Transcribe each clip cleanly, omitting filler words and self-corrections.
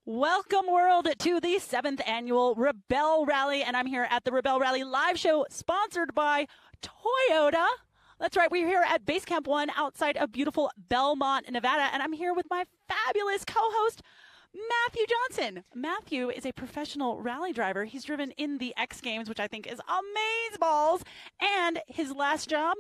Welcome, world, to the 7th annual Rebel Rally, and I'm here at the Rebel Rally live show sponsored by Toyota. That's right, we're here at Basecamp 1 outside of beautiful Belmont, Nevada, and I'm here with my fabulous co-host, Matthew Johnson. Matthew is a professional rally driver. He's driven in the X Games, which I think is amazeballs, and his last job,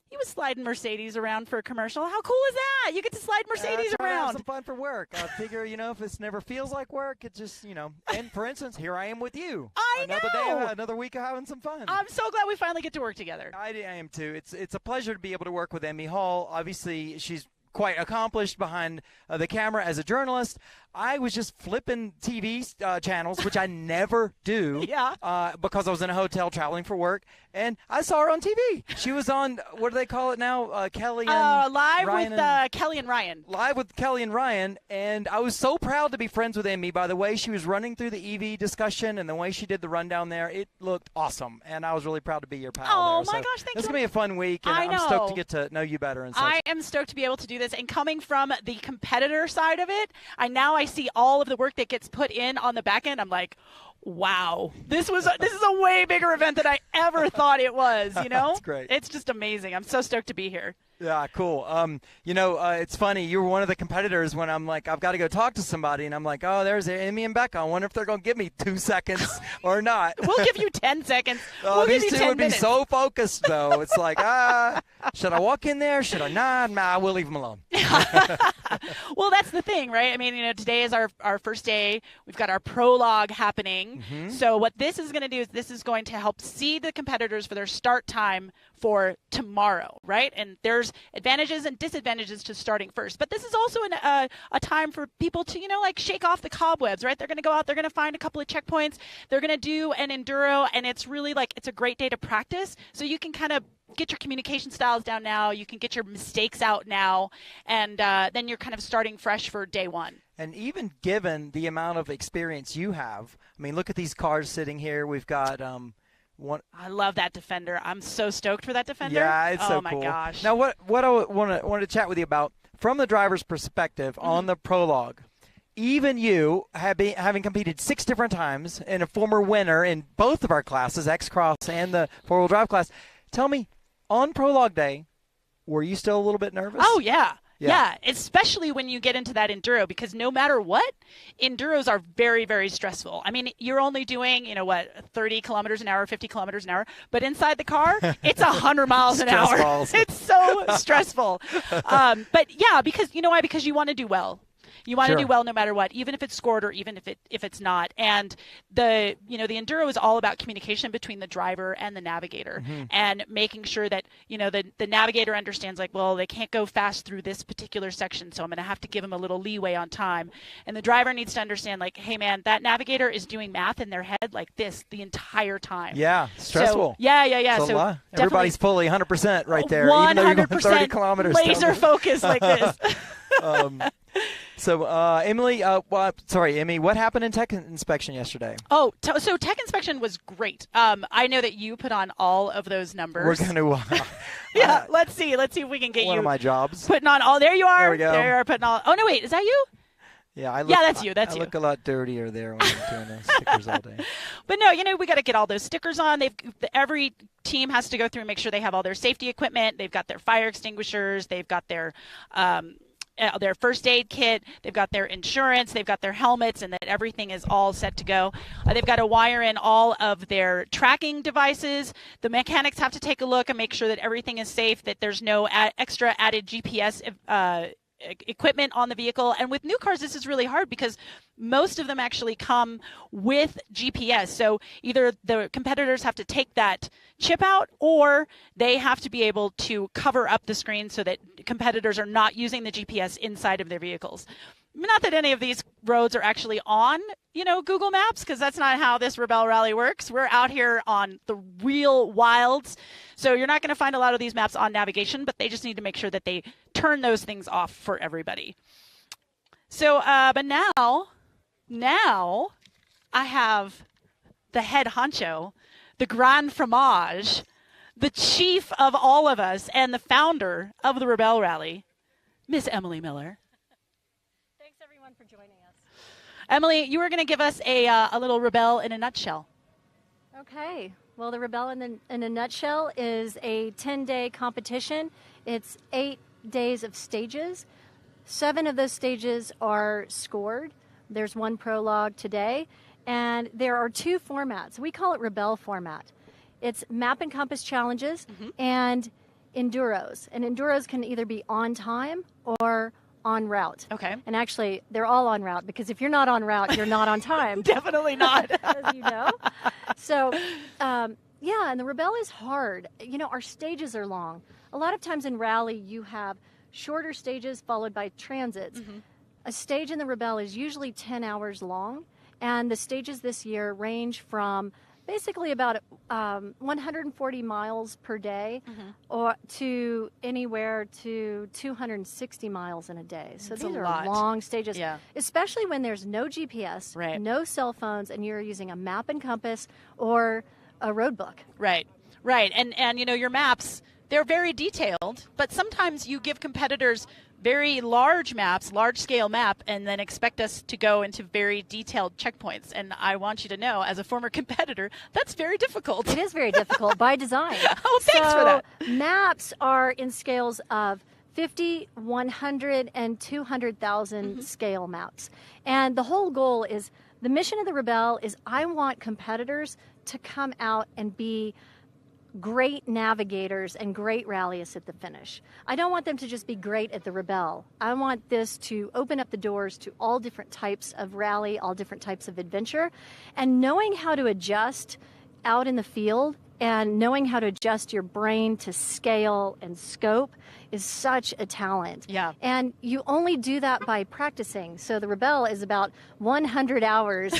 he was sliding Mercedes around for a commercial. How cool is that? You get to slide Mercedes around. Have some fun for work. I figure, if this never feels like work, it just, And for instance, here I am with you. Another day, another week of having some fun. I'm so glad we finally get to work together. I am too. It's a pleasure to be able to work with Emme Hall. Obviously, she's quite accomplished behind the camera as a journalist. I was just flipping TV channels, which I never do, because I was in a hotel traveling for work, and I saw her on TV. She was on, what do they call it now, Kelly and Live Ryan with Kelly and Ryan. Live with Kelly and Ryan, and I was so proud to be friends with Emme. By the way, she was running through the EV discussion, and the way she did the rundown there, it looked awesome, and I was really proud to be your pal Oh, there. my gosh, thank you. This is going to be a fun week, and I'm stoked to get to know you better and such. I am stoked to be able to do this, and coming from the competitor side of it, I see all of the work that gets put in on the back end. I'm like, wow, this is a way bigger event than I ever thought it was, That's great. It's just amazing. I'm so stoked to be here. Yeah, cool. It's funny. You were one of the competitors when I'm like, I've got to go talk to somebody, and I'm like, oh, there's Emme and Becca. I wonder if they're going to give me 2 seconds or not. We'll give you 10 seconks. We'll give you 10 minutes. These two would be so focused, though. It's like, should I walk in there? Should I not? Nah, we'll leave them alone. Well, that's the thing, right? I mean, today is our first day. We've got our prologue happening. Mm-hmm. So what this is going to do is this is going to help seed the competitors for their start time for tomorrow, right? And there's advantages and disadvantages to starting first. But this is also a time for people to, shake off the cobwebs, right? They're going to go out, they're going to find a couple of checkpoints, they're going to do an enduro, and it's really it's a great day to practice. So you can kind of get your communication styles down now, you can get your mistakes out now, and then you're kind of starting fresh for day one. And even given the amount of experience you have, I mean, look at these cars sitting here. We've got I love that Defender. I'm so stoked for that Defender. Yeah, it's so cool. Oh, my gosh. Now, what I wanted to chat with you about, from the driver's perspective on the Prologue, even you, having competed 6 different times and a former winner in both of our classes, X-Cross and the four-wheel drive class, tell me, on Prologue Day, were you still a little bit nervous? Oh, yeah. Yeah, especially when you get into that enduro, because no matter what, enduros are very, very stressful. I mean, you're only doing, 30 kilometers an hour, 50 kilometers an hour, but inside the car, it's 100 miles an hour. Balls. It's so stressful. But yeah, because you know why? Because you want to do well. You want to do well no matter what, even if it's scored or even if it's not. And the enduro is all about communication between the driver and the navigator, and making sure that the navigator understands, like, well, they can't go fast through this particular section, so I'm going to have to give them a little leeway on time. And the driver needs to understand, like, hey man, that navigator is doing math in their head like this the entire time. Yeah, stressful. So, yeah. So everybody's fully 100% right there, 100% even though you're going 30 kilometers. Laser focus like this. So, Emily, Emmy, what happened in tech inspection yesterday? Oh, so tech inspection was great. I know that you put on all of those numbers. We're going to. Yeah, let's see if we can get one of my jobs. Putting on all. There you are. There we go. There you are putting all. Oh no, wait, is that you? Yeah, that's you. That's I you. look a lot dirtier there when I'm doing the stickers all day. But no, we got to get all those stickers on. Every team has to go through and make sure they have all their safety equipment. They've got their fire extinguishers. They've got their first aid kit, they've got their insurance, they've got their helmets, and that everything is all set to go. They've got to wire in all of their tracking devices. The mechanics have to take a look and make sure that everything is safe, that there's no extra added GPS equipment on the vehicle. And with new cars, this is really hard because most of them actually come with GPS. So either the competitors have to take that chip out, or they have to be able to cover up the screen so that competitors are not using the GPS inside of their vehicles. Not that any of these roads are actually on, Google Maps, because that's not how this Rebel Rally works. We're out here on the real wilds. So you're not going to find a lot of these maps on navigation, but they just need to make sure that they turn those things off for everybody. So, but now I have the head honcho, the grand fromage, the chief of all of us, and the founder of the Rebel Rally, Miss Emily Miller. Thanks, everyone, for joining us. Emily, you were going to give us a little Rebelle in a nutshell. Okay. Well, the Rebelle in a nutshell is a 10-day competition. It's 8 days of stages. 7 of those stages are scored. There's one prologue today. And there are 2 formats. We call it Rebelle format. It's map and compass challenges and enduros. And enduros can either be on time or on route. Okay. And actually, they're all on route, because if you're not on route, you're not on time. Definitely not. As you know. So, yeah, and the Rebelle is hard. You know, our stages are long. A lot of times in rally, you have shorter stages followed by transits. A stage in the Rebelle is usually 10 hours long, and the stages this year range from basically about 140 miles per day or to anywhere to 260 miles in a day. So That's these a are lot. long stages, Yeah. especially when there's no GPS, Right. no cell phones, and you're using a map and compass or a road book. Right. And you know, your maps, they're very detailed, but sometimes you give competitors very large maps, large-scale map, and then expect us to go into very detailed checkpoints. And I want you to know, as a former competitor, that's very difficult. It is very difficult by design. Oh, thanks for that. Maps are in scales of 50, 100, and 200,000 scale maps. And the whole goal is, the mission of the Rebelle is, I want competitors to come out and be great navigators and great rallyists at the finish. I don't want them to just be great at the Rebelle. I want this to open up the doors to all different types of rally, all different types of adventure, and knowing how to adjust out in the field and knowing how to adjust your brain to scale and scope is such a talent. Yeah. And you only do that by practicing. So the Rebelle is about 100 hours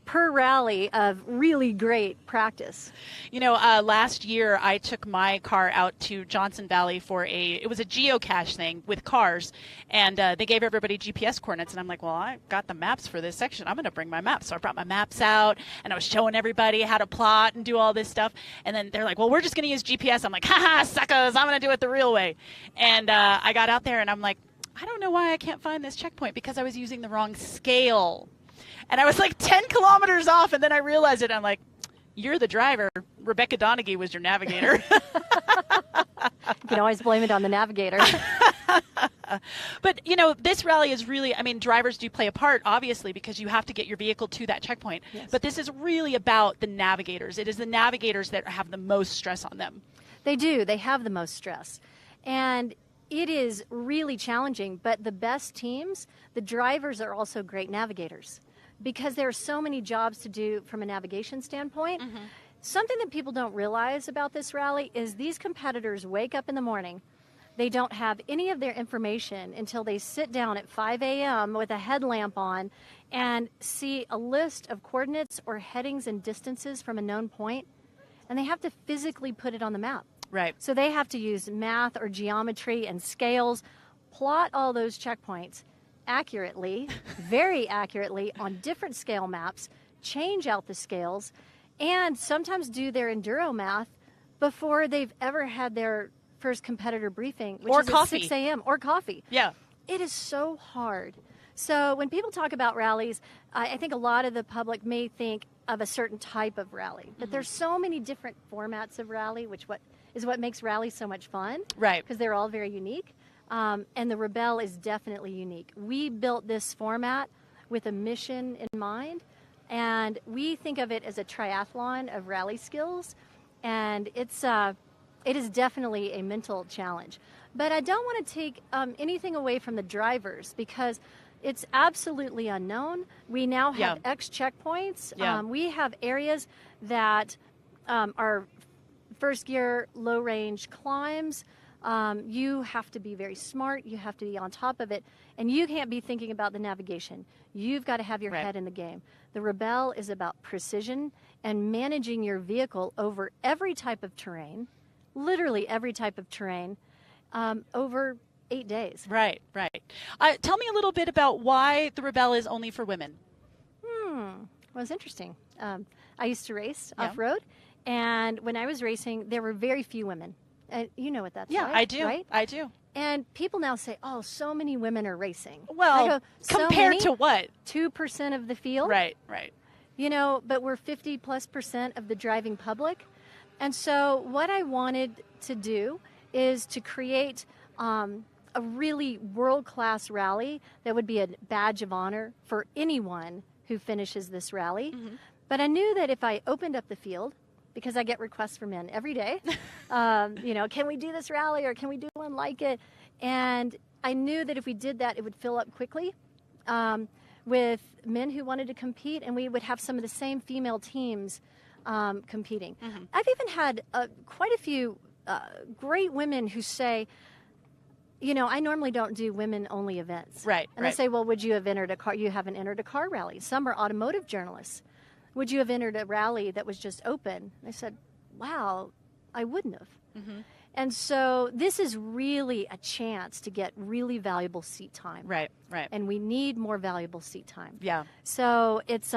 per rally of really great practice. You know, last year I took my car out to Johnson Valley for it was a geocache thing with cars, and they gave everybody GPS coordinates, and I'm like, well, I got the maps for this section. I'm going to bring my maps. So I brought my maps out, and I was showing everybody how to plot and do all this stuff, and then they're like, well, we're just going to use GPS. I'm like, haha, suckers, I'm going to do it the real way. And I got out there, and I'm like, I don't know why I can't find this checkpoint, because I was using the wrong scale. And I was like 10 kilometers off, and then I realized it. I'm like, you're the driver. Rebecca Donaghy was your navigator. You can always blame it on the navigator. But, you know, this rally is really, I mean, drivers do play a part, obviously, because you have to get your vehicle to that checkpoint. Yes. But this is really about the navigators. It is the navigators that have the most stress on them. They do. They have the most stress. And it is really challenging. But the best teams, the drivers are also great navigators, because there are so many jobs to do from a navigation standpoint. Something that people don't realize about this rally is these competitors wake up in the morning. They don't have any of their information until they sit down at 5 a.m. with a headlamp on and see a list of coordinates or headings and distances from a known point, and they have to physically put it on the map. Right. So they have to use math or geometry and scales, plot all those checkpoints accurately, very accurately, on different scale maps, change out the scales, and sometimes do their enduro math before they've ever had their first competitor briefing, which Or is coffee. at 6 a.m. or coffee. Yeah. It is so hard. So when people talk about rallies, I think a lot of the public may think of a certain type of rally, but there's so many different formats of rally, which is what makes rally so much fun. Right. Because they're all very unique. And the Rebelle is definitely unique. We built this format with a mission in mind, and we think of it as a triathlon of rally skills, and it is definitely a mental challenge. But I don't want to take anything away from the drivers, because it's absolutely unknown. We now have X checkpoints. Yeah. We have areas that are first gear, low range climbs. You have to be very smart. You have to be on top of it. And you can't be thinking about the navigation. You've got to have your head in the game. The Rebelle is about precision and managing your vehicle over every type of terrain, literally every type of terrain, over 8 days. Right. Tell me a little bit about why the Rebelle is only for women. Well, it's interesting. I used to race off-road, and when I was racing, there were very few women. And you know what that's like, I do. right? I do. And people now say, oh, so many women are racing. Well, I go, so compared many? to what? 2% of the field. Right. You know, but we're 50+% of the driving public. And so what I wanted to do is to create a really world-class rally that would be a badge of honor for anyone who finishes this rally. Mm-hmm. But I knew that if I opened up the field, because I get requests from men every day, you know, can we do this rally or can we do one like it? And I knew that if we did that, it would fill up quickly with men who wanted to compete, and we would have some of the same female teams competing. Mm-hmm. I've even had quite a few great women who say, you know, I normally don't do women-only events. Right. And I say, well, would you have entered a car? You haven't entered a car rally. Some are automotive journalists. Would you have entered a rally that was just open? I said, wow, I wouldn't have. Mm-hmm. And so this is really a chance to get really valuable seat time. Right. And we need more valuable seat time. Yeah. So it's,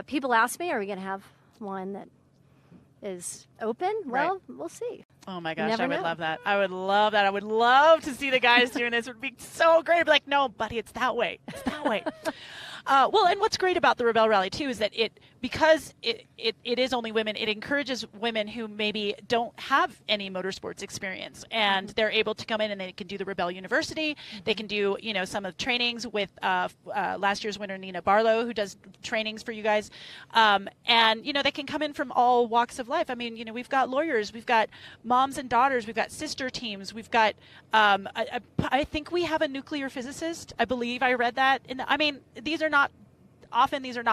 people ask me, are we going to have one that is open? Well, we'll see. Oh my gosh, Never I would know. love that. I would love that. I would love to see the guys doing this. It would be so great. I'd be like, no, buddy, it's that way. It's that way. Well, and what's great about the Rebelle Rally, too, is that because it is only women, it encourages women who maybe don't have any motorsports experience, and they're able to come in and they can do the Rebelle University. They can do, you know, some of the trainings with last year's winner, Nina Barlow, who does trainings for you guys. And, you know, they can come in from all walks of life. I mean, you know, we've got lawyers, we've got moms and daughters, we've got sister teams, we've got, I think we have a nuclear physicist. I believe I read that. I mean, these are not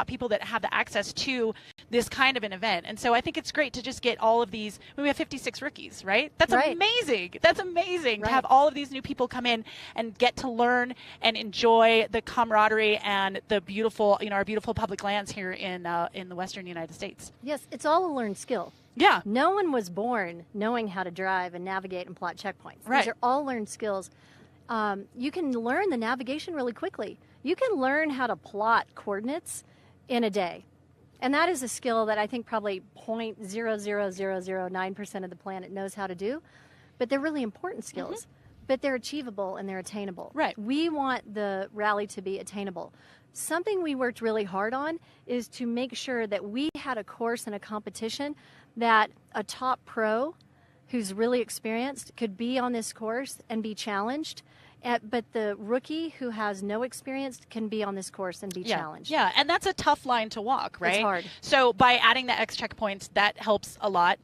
people that have the access to this kind of an event. And so I think it's great to just get all of these. I mean, we have 56 rookies, right? That's amazing. That's amazing to have all of these new people come in and get to learn and enjoy the camaraderie and the beautiful, you know, our beautiful public lands here in the Western United States. Yes, it's all a learned skill. Yeah. No one was born knowing how to drive and navigate and plot checkpoints. Right. These are all learned skills. You can learn the navigation really quickly. You can learn how to plot coordinates in a day. And that is a skill that I think probably 0.00009% of the planet knows how to do. But they're really important skills. But they're achievable and they're attainable. Right. We want the rally to be attainable. Something we worked really hard on is to make sure that we had a course and a competition that a top pro who's really experienced could be on this course and be challenged. But the rookie who has no experience can be on this course and be challenged. Yeah, and that's a tough line to walk, right? It's hard. So by adding the X checkpoints, that helps a lot.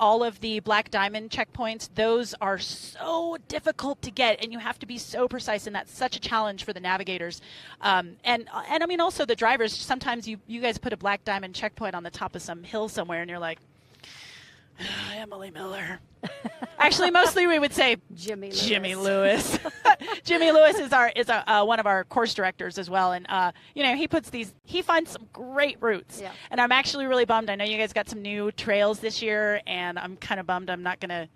All of the black diamond checkpoints, those are so difficult to get, and you have to be so precise, and that's such a challenge for the navigators. And I mean, also the drivers. Sometimes you guys put a black diamond checkpoint on the top of some hill somewhere, and you're like, Emily Miller. Actually, mostly we would say Jimmy Lewis. Jimmy Lewis is one of our course directors as well, and you know, he finds some great routes. Yeah. And I'm actually really bummed. I know you guys got some new trails this year, and I'm kind of bummed I'm not gonna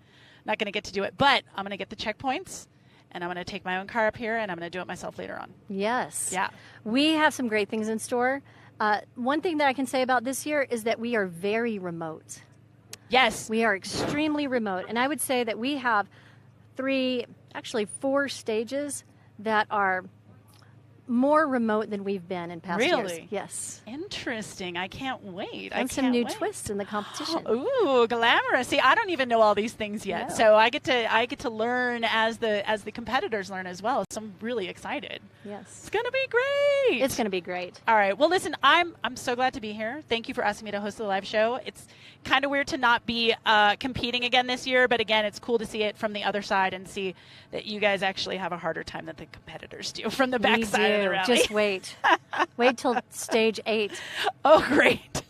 get to do it. But I'm gonna get the checkpoints, and I'm gonna take my own car up here, and I'm gonna do it myself later on. Yes. Yeah. We have some great things in store. One thing that I can say about this year is that we are very remote. Yes. We are extremely remote. And I would say that we have 4 stages that are more remote than we've been in past years. Really? Yes. Interesting. I can't wait. And some new twists in the competition. Ooh, glamorous. See, I don't even know all these things yet. No. So I get to learn as the competitors learn as well. So I'm really excited. Yes. It's going to be great. It's going to be great. All right. Well, listen, I'm so glad to be here. Thank you for asking me to host the live show. It's kind of weird to not be competing again this year, but again, it's cool to see it from the other side and see that you guys actually have a harder time than the competitors do from the back side of the rally. Just wait. Wait till stage 8. Oh, great.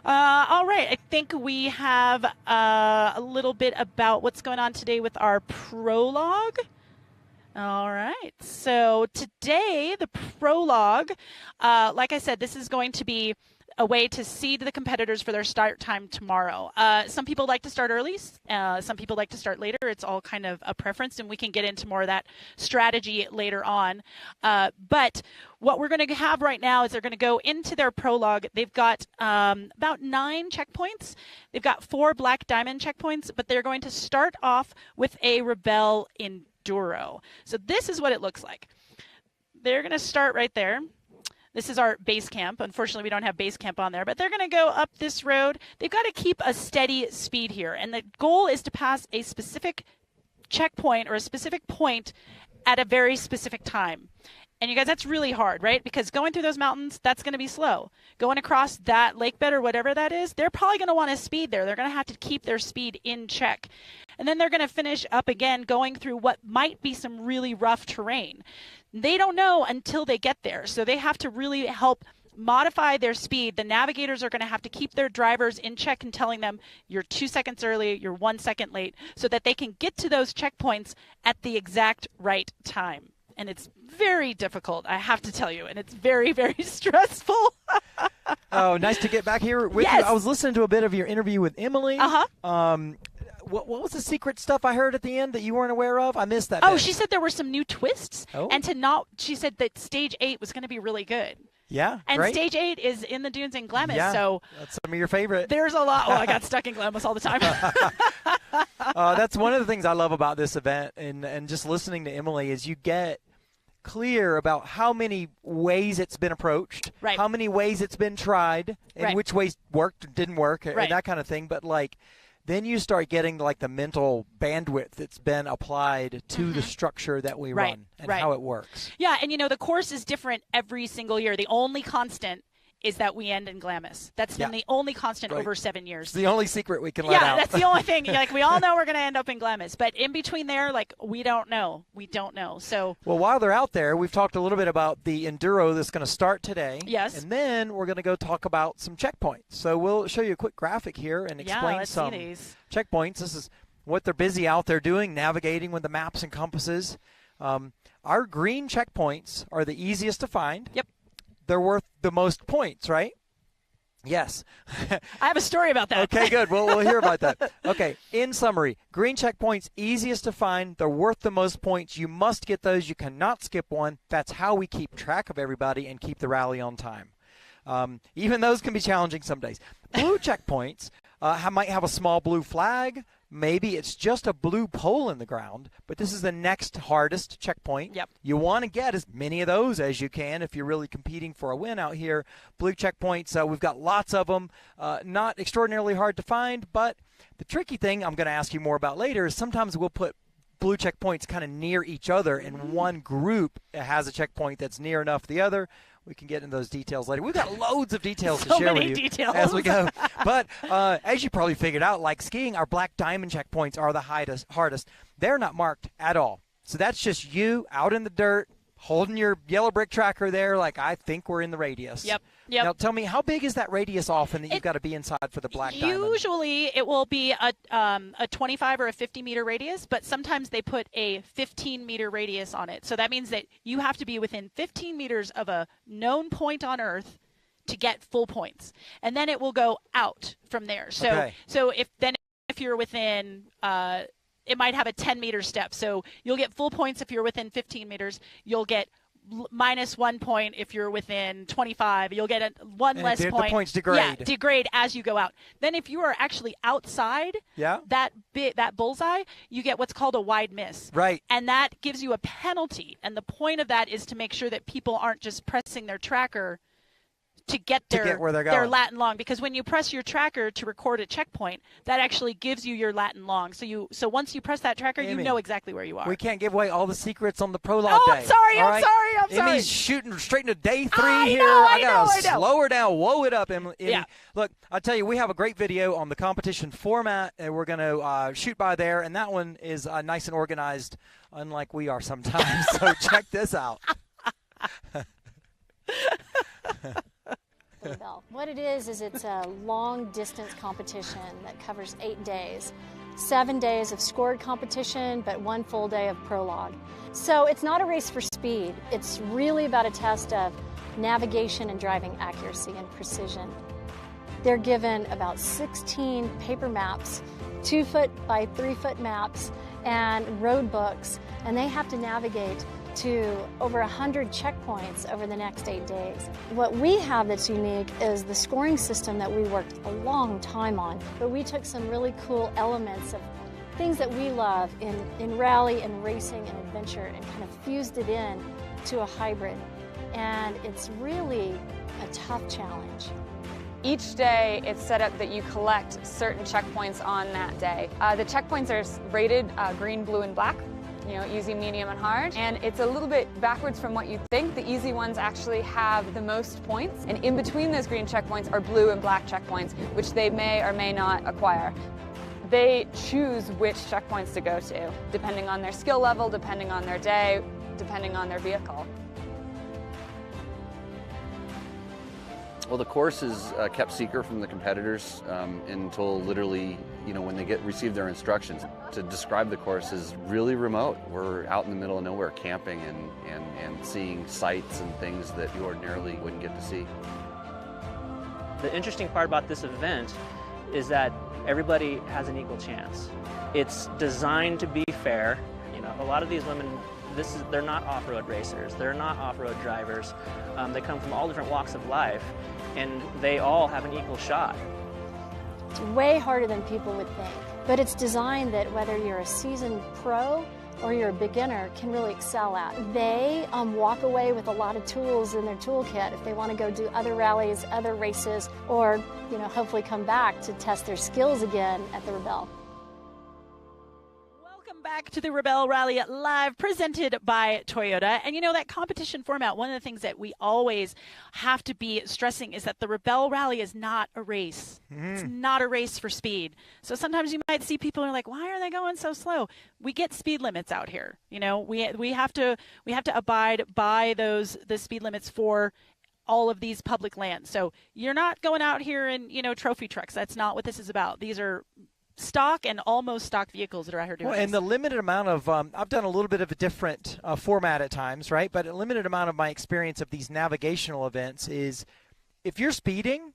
All right. I think we have a little bit about what's going on today with our prologue. All right. So today, the prologue, like I said, this is going to be a way to seed the competitors for their start time tomorrow. Some people like to start early. Some people like to start later. It's all kind of a preference, and we can get into more of that strategy later on. But what we're going to have right now is they're going to go into their prologue. They've got about 9 checkpoints. They've got 4 black diamond checkpoints, but they're going to start off with a Rebelle Enduro. So this is what it looks like. They're going to start right there. This is our base camp. Unfortunately, we don't have base camp on there, but they're going to go up this road. They've got to keep a steady speed here, and the goal is to pass a specific checkpoint or a specific point at a very specific time. And you guys, that's really hard, right? Because going through those mountains, that's going to be slow. Going across that lake bed or whatever that is, they're probably going to want to speed there. They're going to have to keep their speed in check. And then they're going to finish up again going through what might be some really rough terrain. They don't know until they get there. So they have to really help modify their speed. The navigators are going to have to keep their drivers in check and telling them you're 2 seconds early, you're 1 second late, so that they can get to those checkpoints at the exact right time. And it's very difficult, I have to tell you, and it's very, very stressful. Oh, nice to get back here with you. I was listening to a bit of your interview with Emily. What was the secret stuff I heard at the end that you weren't aware of? I missed that. She said there were some new twists, and she said that Stage 8 was going to be really good. Yeah, and great. Stage 8 is in the dunes in Glamis, so that's some of your favorite. There's a lot. I got stuck in Glamis all the time. That's one of the things I love about this event, and just listening to Emily is you get clear about how many ways it's been approached, how many ways it's been tried, and which ways worked and didn't work, and that kind of thing. But then you start getting the mental bandwidth that's been applied to the structure that we run and how it works. Yeah, and the course is different every single year. The only constant is that we end in Glamis. That's been the only constant over 7 years. It's the only secret we can let out. Yeah, that's the only thing. We all know we're going to end up in Glamis, but in between there, we don't know. We don't know. So, well, while they're out there, we've talked a little bit about the Enduro that's going to start today. Yes. And then we're going to go talk about some checkpoints. So we'll show you a quick graphic here and explain some checkpoints. This is what they're busy out there doing, navigating with the maps and compasses. Our green checkpoints are the easiest to find. Yep. They're worth the most points, right? Yes. I have a story about that. Okay, good. We'll hear about that. Okay, in summary, green checkpoints, easiest to find. They're worth the most points. You must get those. You cannot skip one. That's how we keep track of everybody and keep the rally on time. Even those can be challenging some days. Blue checkpoints might have a small blue flag. Maybe it's just a blue pole in the ground, but this is the next hardest checkpoint. Yep. You want to get as many of those as you can if you're really competing for a win out here. Blue checkpoints, we've got lots of them. Not extraordinarily hard to find, but the tricky thing I'm going to ask you more about later is sometimes we'll put blue checkpoints kind of near each other, and one group has a checkpoint that's near enough to the other. We can get into those details later. We've got loads of details to share with you as we go. But as you probably figured out, skiing, our black diamond checkpoints are the hardest. They're not marked at all. So that's just you out in the dirt, holding your yellow brick tracker there I think we're in the radius. Yep. Now tell me, how big is that radius often that you've got to be inside for the black diamond? Usually it will be a 25 or a 50-meter radius, but sometimes they put a 15-meter radius on it. So that means that you have to be within 15 meters of a known point on Earth to get full points. And then it will go out from there. So if you're within it might have a 10-meter step. So you'll get full points if you're within 15 meters. You'll get minus 1 point if you're within 25. You'll get one less point. The points degrade. Yeah, degrade as you go out. Then if you are actually outside that bullseye, you get what's called a wide miss. Right. And that gives you a penalty. And the point of that is to make sure that people aren't just pressing their tracker to get where they're going. Their Latin long, because when you press your tracker to record a checkpoint, that actually gives you your Latin long. So once you press that tracker, Amy, you know exactly where you are. We can't give away all the secrets on the prologue day. I'm sorry. Emmy's shooting straight into day 3 here. I gotta slow her down. Whoa it up, Emmy. Yeah. Look, I'll tell you, we have a great video on the competition format, and we're going to shoot by there, and that one is nice and organized, unlike we are sometimes. So check this out. What it is it's a long-distance competition that covers 8 days. 7 days of scored competition, but 1 full day of prologue. So it's not a race for speed. It's really about a test of navigation and driving accuracy and precision. They're given about 16 paper maps, 2-foot by 3-foot maps, and road books, and they have to navigate to over 100 checkpoints over the next 8 days. What we have that's unique is the scoring system that we worked a long time on, but we took some really cool elements of things that we love in rally and racing and adventure and kind of fused it in to a hybrid. And it's really a tough challenge. Each day it's set up that you collect certain checkpoints on that day. The checkpoints are rated green, blue, and black. Easy, medium, and hard. And it's a little bit backwards from what you think. The easy ones actually have the most points. And in between those green checkpoints are blue and black checkpoints, which they may or may not acquire. They choose which checkpoints to go to, depending on their skill level, depending on their day, depending on their vehicle. Well, the course is kept secret from the competitors until literally, when they receive their instructions. To describe the course is really remote. We're out in the middle of nowhere camping and seeing sights and things that you ordinarily wouldn't get to see. The interesting part about this event is that everybody has an equal chance. It's designed to be fair. A lot of these women, they're not off-road racers, they're not off-road drivers. They come from all different walks of life, and they all have an equal shot. It's way harder than people would think, but it's designed that whether you're a seasoned pro or you're a beginner can really excel at. They walk away with a lot of tools in their toolkit if they want to go do other rallies, other races, or hopefully come back to test their skills again at the Rebelle. Welcome back to the Rebelle Rally Live, presented by Toyota. And that competition format, one of the things that we always have to be stressing is that the Rebelle Rally is not a race. Mm-hmm. It's not a race for speed. So sometimes you might see people who are like, why are they going so slow? We get speed limits out here. We have to abide by the speed limits for all of these public lands. So you're not going out here in, trophy trucks. That's not what this is about. These are stock and almost stock vehicles that are out here doing and the limited amount of I've done a little bit of a different format at times, right? But a limited amount of my experience of these navigational events is if you're speeding,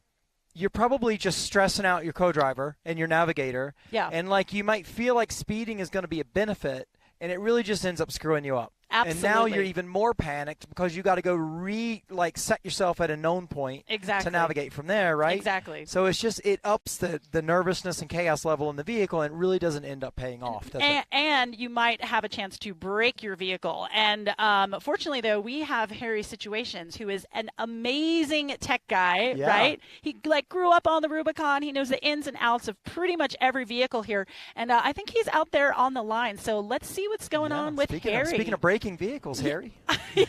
you're probably just stressing out your co-driver and your navigator. Yeah. And you might feel like speeding is going to be a benefit, and it really just ends up screwing you up. Absolutely. And now you're even more panicked because you got to go set yourself at a known point exactly. to navigate from there, right? Exactly. So it ups the nervousness and chaos level in the vehicle, and it really doesn't end up paying off, does it? And you might have a chance to break your vehicle. And fortunately, though, we have Harry Situations, who is an amazing tech guy, right? He grew up on the Rubicon. He knows the ins and outs of pretty much every vehicle here. And I think he's out there on the line. So let's see what's going on with Harry. Speaking of breaking vehicles, Harry. Yeah.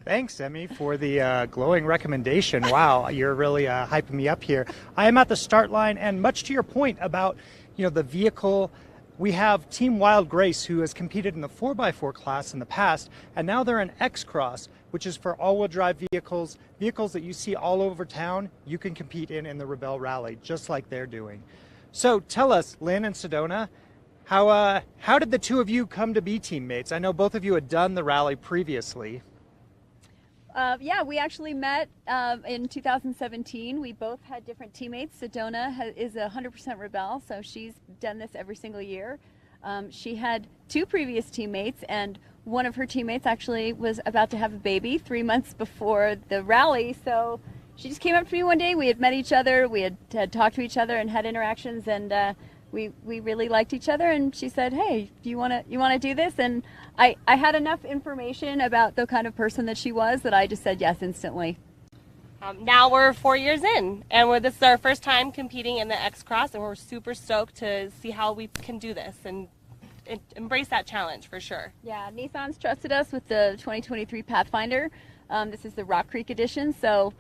Thanks, Emmy, for the glowing recommendation. Wow, you're really hyping me up here. I am at the start line, and much to your point about the vehicle, we have Team Wild Grace, who has competed in the 4x4 class in the past, and now they're in X-Cross, which is for all-wheel drive vehicles that you see all over town. You can compete in the Rebelle Rally, just like they're doing. So tell us, Lynn and Sedona, how did the two of you come to be teammates? I know both of you had done the rally previously. We actually met in 2017. We both had different teammates. Sedona is 100% Rebelle, so she's done this every single year. She had two previous teammates, and one of her teammates actually was about to have a baby 3 months before the rally, so she just came up to me one day. We had met each other, we had talked to each other and had interactions, and we really liked each other, and she said, hey, do you want to do this? And I had enough information about the kind of person that she was that I just said yes instantly. Now we're 4 years in, and this is our first time competing in the X-Cross, and we're super stoked to see how we can do this and embrace that challenge for sure. Yeah, Nissan's trusted us with the 2023 Pathfinder. This is the Rock Creek edition, so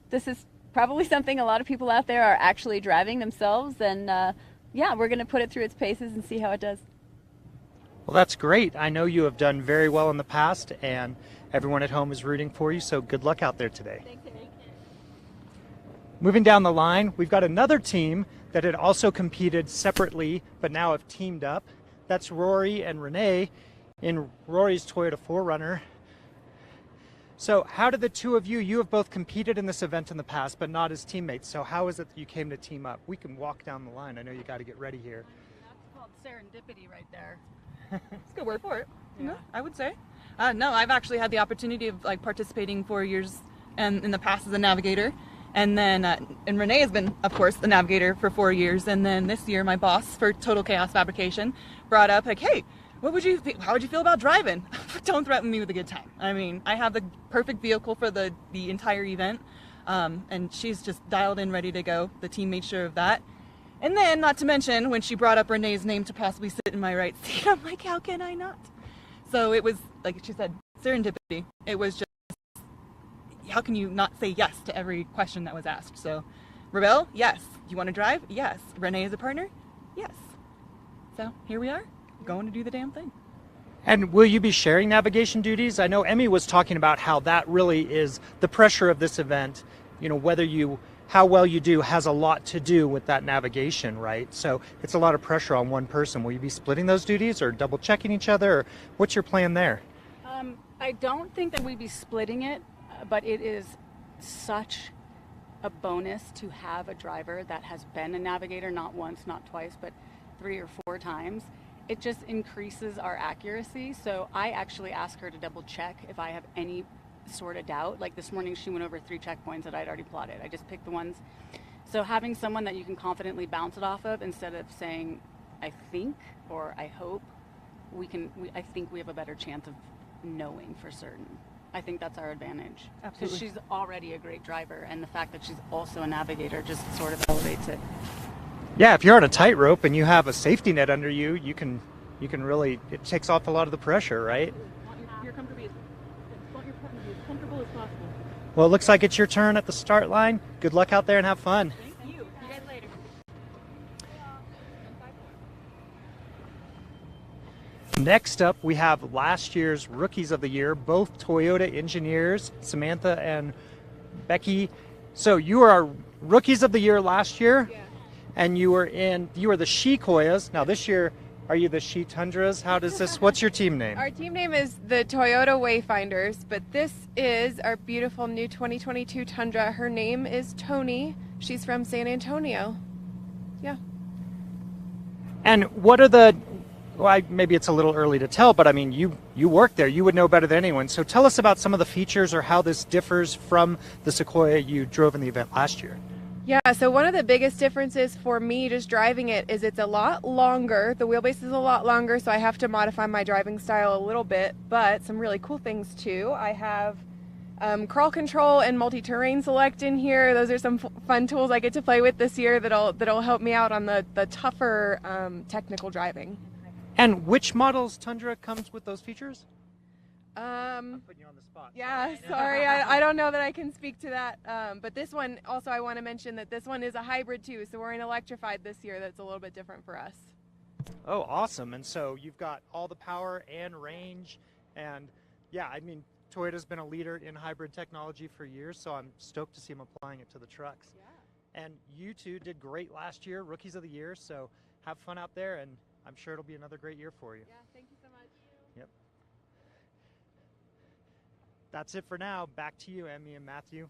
this is probably something a lot of people out there are actually driving themselves, and we're going to put it through its paces and see how it does. Well, that's great. I know you have done very well in the past, and everyone at home is rooting for you, so good luck out there today. Thanks, Harry. Moving down the line, we've got another team that had also competed separately, but now have teamed up. That's Rory and Renee in Rory's Toyota 4Runner. So how did the two of you have both competed in this event in the past, but not as teammates. So how is it that you came to team up? We can walk down the line. I know you got to get ready here. That's called serendipity right there. That's a good word for it. Yeah, I would say. No, I've actually had the opportunity of like participating 4 years and in the past as a navigator. And then, and Renee has been, of course, the navigator for 4 years. And then this year, my boss for Total Chaos Fabrication brought up like, hey, how would you feel about driving? Don't threaten me with a good time. I mean, I have the perfect vehicle for the entire event. And she's just dialed in, ready to go. The team made sure of that. And then, not to mention, when she brought up Renee's name to possibly sit in my right seat, I'm like, how can I not? So it was, like she said, serendipity. It was just, how can you not say yes to every question that was asked? So, Rebel, yes. You want to drive? Yes. Renee is a partner? Yes. So here we are, going to do the damn thing. And will you be sharing navigation duties? I know Emmy was talking about how that really is the pressure of this event. You know, how well you do has a lot to do with that navigation, right? So it's a lot of pressure on one person. Will you be splitting those duties or double checking each other? Or what's your plan there? I don't think that we'd be splitting it, but it is such a bonus to have a driver that has been a navigator, not once, not twice, but 3 or 4 times. It just increases our accuracy. So I actually ask her to double check if I have any sort of doubt. Like this morning, she went over 3 checkpoints that I'd already plotted. I just picked the ones. So having someone that you can confidently bounce it off of instead of saying, I think, or I hope, I think we have a better chance of knowing for certain. I think that's our advantage. Because she's already a great driver, and the fact that she's also a navigator just sort of elevates it. Yeah, if you're on a tightrope and you have a safety net under you, you can really, it takes off a lot of the pressure, right? You're comfortable as comfortable as possible. Well, it looks like it's your turn at the start line. Good luck out there and have fun. Thank you. See you guys later. Next up, we have last year's Rookies of the Year, both Toyota engineers, Samantha and Becky. So you were our Rookies of the Year last year, and you were the She Koyas. Now this year, are you the She Tundras? How does this? What's your team name? Our team name is the Toyota Wayfinders, but this is our beautiful new 2022 Tundra. Her name is Tony. She's from San Antonio. Yeah. And what are the? Well, maybe it's a little early to tell, but I mean, you work there. You would know better than anyone. So tell us about some of the features or how this differs from the Sequoia you drove in the event last year. Yeah, so one of the biggest differences for me just driving it is it's a lot longer. The wheelbase is a lot longer, so I have to modify my driving style a little bit, but some really cool things too. I have crawl control and multi-terrain select in here. Those are some fun tools I get to play with this year that'll help me out on the tougher technical driving. And which model's Tundra comes with those features? I'm putting you on the spot. Yeah, sorry, I don't know that I can speak to that. But this one, also I want to mention that this one is a hybrid too, so we're in electrified this year. That's a little bit different for us. Oh, awesome. And so you've got all the power and range. And yeah, I mean, Toyota's been a leader in hybrid technology for years, so I'm stoked to see them applying it to the trucks. Yeah. And you two did great last year, Rookies of the Year, so have fun out there, and I'm sure it'll be another great year for you. Yeah, thank you so much. Yep. That's it for now. Back to you, Emme and Matthew.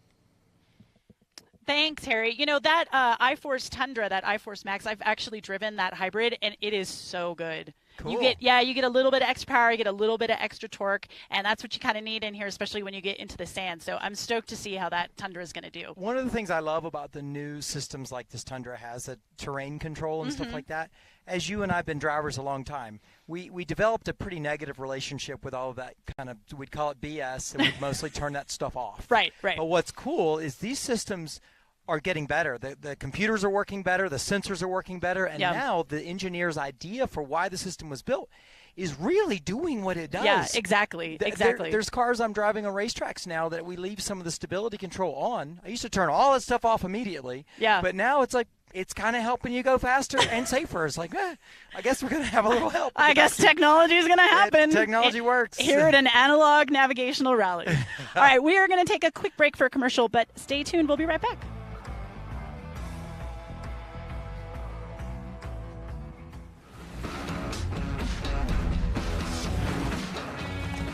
Thanks, Harry. You know, that iForce Tundra, that iForce Max, I've actually driven that hybrid, and it is so good. Cool. You get a little bit of extra power, you get a little bit of extra torque, and that's what you kind of need in here, especially when you get into the sand. So I'm stoked to see how that Tundra is going to do. One of the things I love about the new systems like this Tundra has, that terrain control and stuff like that, as you and I have been drivers a long time, we developed a pretty negative relationship with all of that kind of, we'd call it BS, and we'd mostly turn that stuff off. Right. But what's cool is these systems are getting better. The computers are working better, the sensors are working better, and now the engineer's idea for why the system was built is really doing what it does. Yeah, exactly. There's cars I'm driving on racetracks now that we leave some of the stability control on. I used to turn all that stuff off immediately. Yeah. But now it's like, it's kind of helping you go faster and safer. It's like, I guess we're going to have a little help. I guess technology is going to happen. Technology works. Here at an analog navigational rally. All right, we are going to take a quick break for a commercial, but stay tuned. We'll be right back.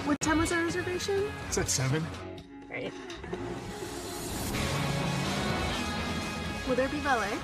What time was our reservation? It's at 7. Great. Will there be valet?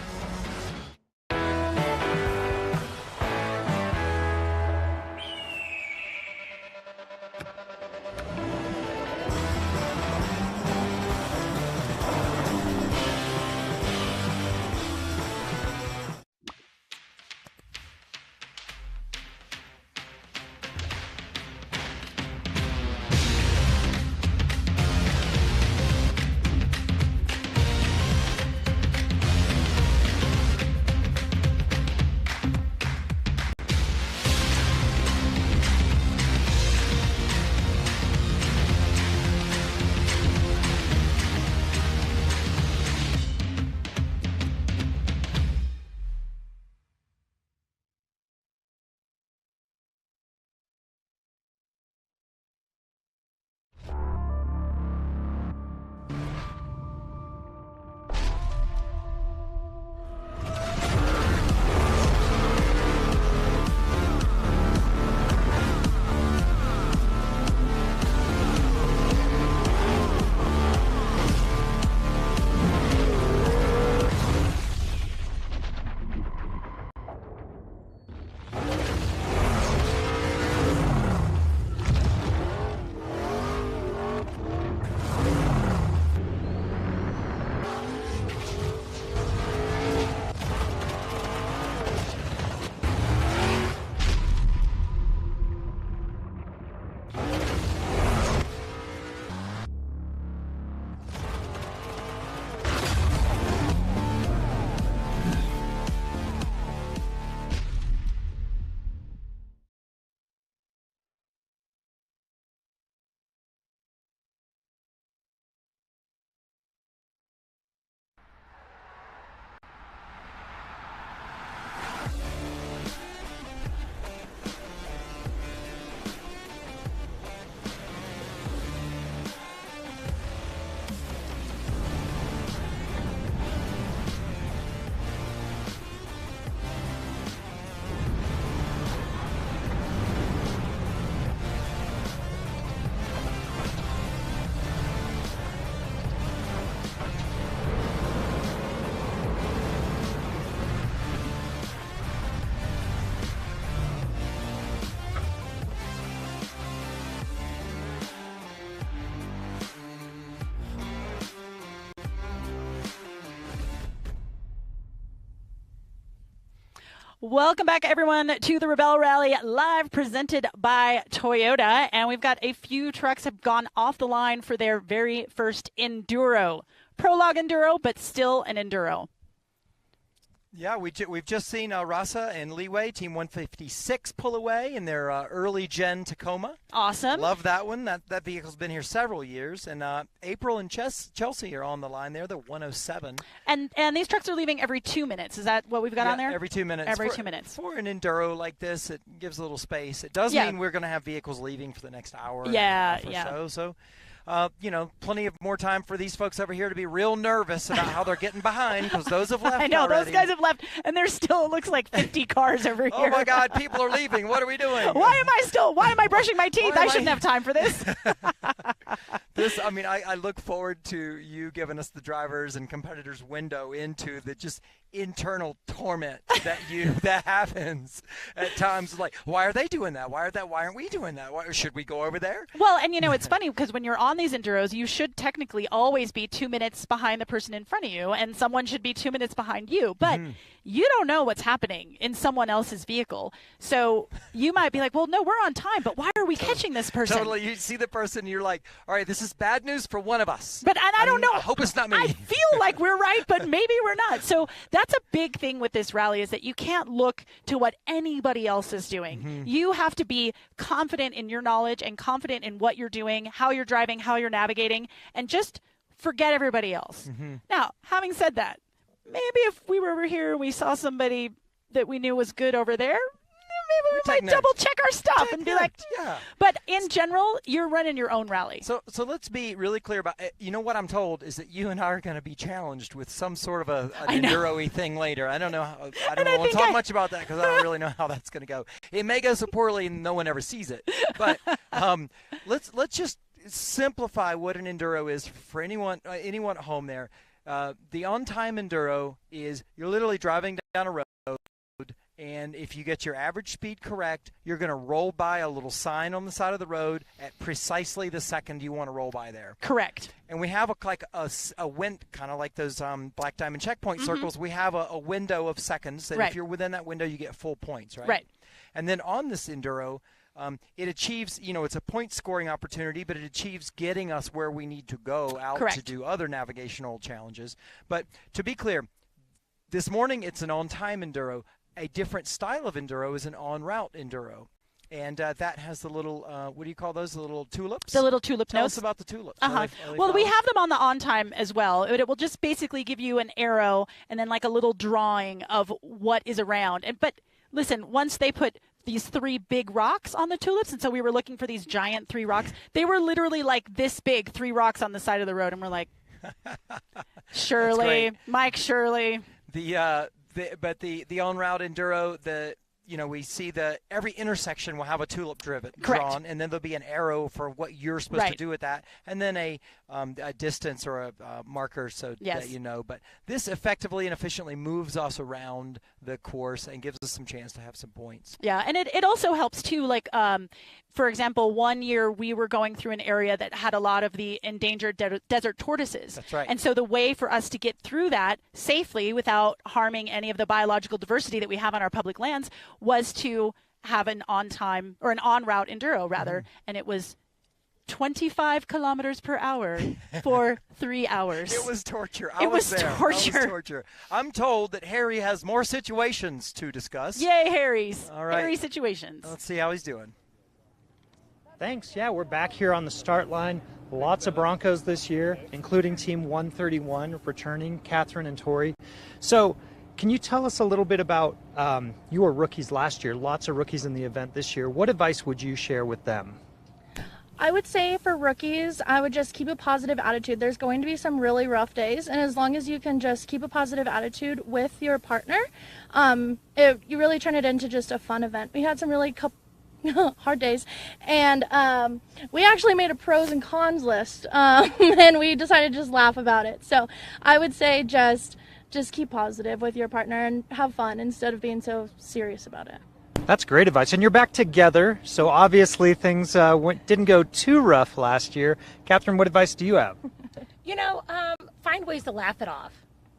Welcome back, everyone, to the Rebel Rally live presented by Toyota. And we've got a few trucks have gone off the line for their very first Enduro. Prologue Enduro, but still an Enduro. Yeah, we've just seen Rasa and Leeway, Team 156, pull away in their early gen Tacoma. Awesome. Love that one. That vehicle's been here several years. And April and Chelsea are on the line there, the 107. And these trucks are leaving every 2 minutes. Is that what we've got on there? Every 2 minutes. Every 2 minutes. For an Enduro like this, it gives a little space. It does mean we're going to have vehicles leaving for the next hour and a half or so. Plenty of more time for these folks over here to be real nervous about how they're getting behind because those have left I know, already. those guys have left, and there's still, it looks like 50 cars over here. Oh, my God, people are leaving. What are we doing? Why am I brushing my teeth? I shouldn't have time for this. I look forward to you giving us the drivers and competitors window into the just internal torment that happens at times. Like, why are they doing that? Why aren't we doing that? Should we go over there? Well, and it's funny because when you're on these Enduros, you should technically always be 2 minutes behind the person in front of you, and someone should be 2 minutes behind you. But you don't know what's happening in someone else's vehicle. So you might be like, well, no, we're on time, but why are we catching this person? Totally. You see the person, and you're like, all right, this is bad news for one of us. But I don't know. I hope it's not me. I feel like we're right, but maybe we're not. So that's a big thing with this rally is that you can't look to what anybody else is doing. You have to be confident in your knowledge and confident in what you're doing, how you're driving, how you're navigating, and just forget everybody else. Now, having said that, maybe if we were over here and we saw somebody that we knew was good over there, maybe we might double check our stuff and be like, yeah. But in general, you're running your own rally. So let's be really clear about it. What I'm told is that you and I are going to be challenged with some sort of an Enduro-y thing later. I don't know. I don't want to talk much about that because I don't really know how that's going to go. It may go so poorly and no one ever sees it. But let's just simplify what an enduro is for anyone at home there, the on-time enduro is you're literally driving down a road, and if you get your average speed correct, you're going to roll by a little sign on the side of the road at precisely the second you want to roll by there. Correct. And we have a wind, kind of like those Black Diamond checkpoint circles. We have a window of seconds, and if you're within that window, you get full points, right? Right. And then on this enduro, it achieves, it's a point scoring opportunity, but it achieves getting us where we need to go out to do other navigational challenges. But to be clear, this morning it's an on-time enduro. A different style of enduro is an on-route enduro. And that has the little, what do you call those, the little tulips? The little tulip Tell notes. us about the tulips. Well, we have them on the on-time as well. It will just basically give you an arrow and then like a little drawing of what is around. But listen, once they put these 3 big rocks on the tulips, and so we were looking for these giant 3 rocks. They were literally like this big, 3 rocks on the side of the road, and we're like, Shirley, Mike Shirley. But the on-route enduro, we see every intersection will have a tulip drawn, and then there'll be an arrow for what you're supposed to do with that, and then a distance or a marker that you know. But this effectively and efficiently moves us around the course and gives us some chance to have some points. Yeah, and it also helps too. Like, for example, one year we were going through an area that had a lot of the endangered desert tortoises. That's right. And so the way for us to get through that safely without harming any of the biological diversity that we have on our public lands was to have an on-time or an on-route enduro rather, and it was 25 kilometers per hour for 3 hours. It was torture. It was torture. I'm told that Harry has more situations to discuss. Yay, Harry's. All right. Harry situations. Let's see how he's doing. Thanks. Yeah, we're back here on the start line. Lots of Broncos this year, including Team 131 returning, Catherine and Tori. So can you tell us a little bit about you were rookies last year, lots of rookies in the event this year. What advice would you share with them? I would say for rookies, I would just keep a positive attitude. There's going to be some really rough days, and as long as you can just keep a positive attitude with your partner, you really turn it into just a fun event. We had some really hard days, and we actually made a pros and cons list, and we decided to just laugh about it. So I would say just keep positive with your partner and have fun instead of being so serious about it. That's great advice. And you're back together, so obviously things didn't go too rough last year. Catherine, what advice do you have? Find ways to laugh it off.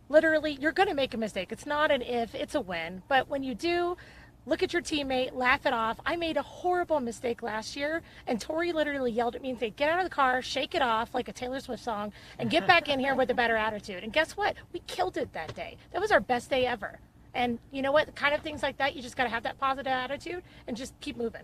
Literally, you're going to make a mistake. It's not an if, it's a when. But when you do, look at your teammate, laugh it off. I made a horrible mistake last year, and Tori literally yelled at me and said, get out of the car, shake it off like a Taylor Swift song, and get back in here with a better attitude. And guess what? We killed it that day. That was our best day ever. And you know what? Kind of things like that, you just got to have that positive attitude and just keep moving.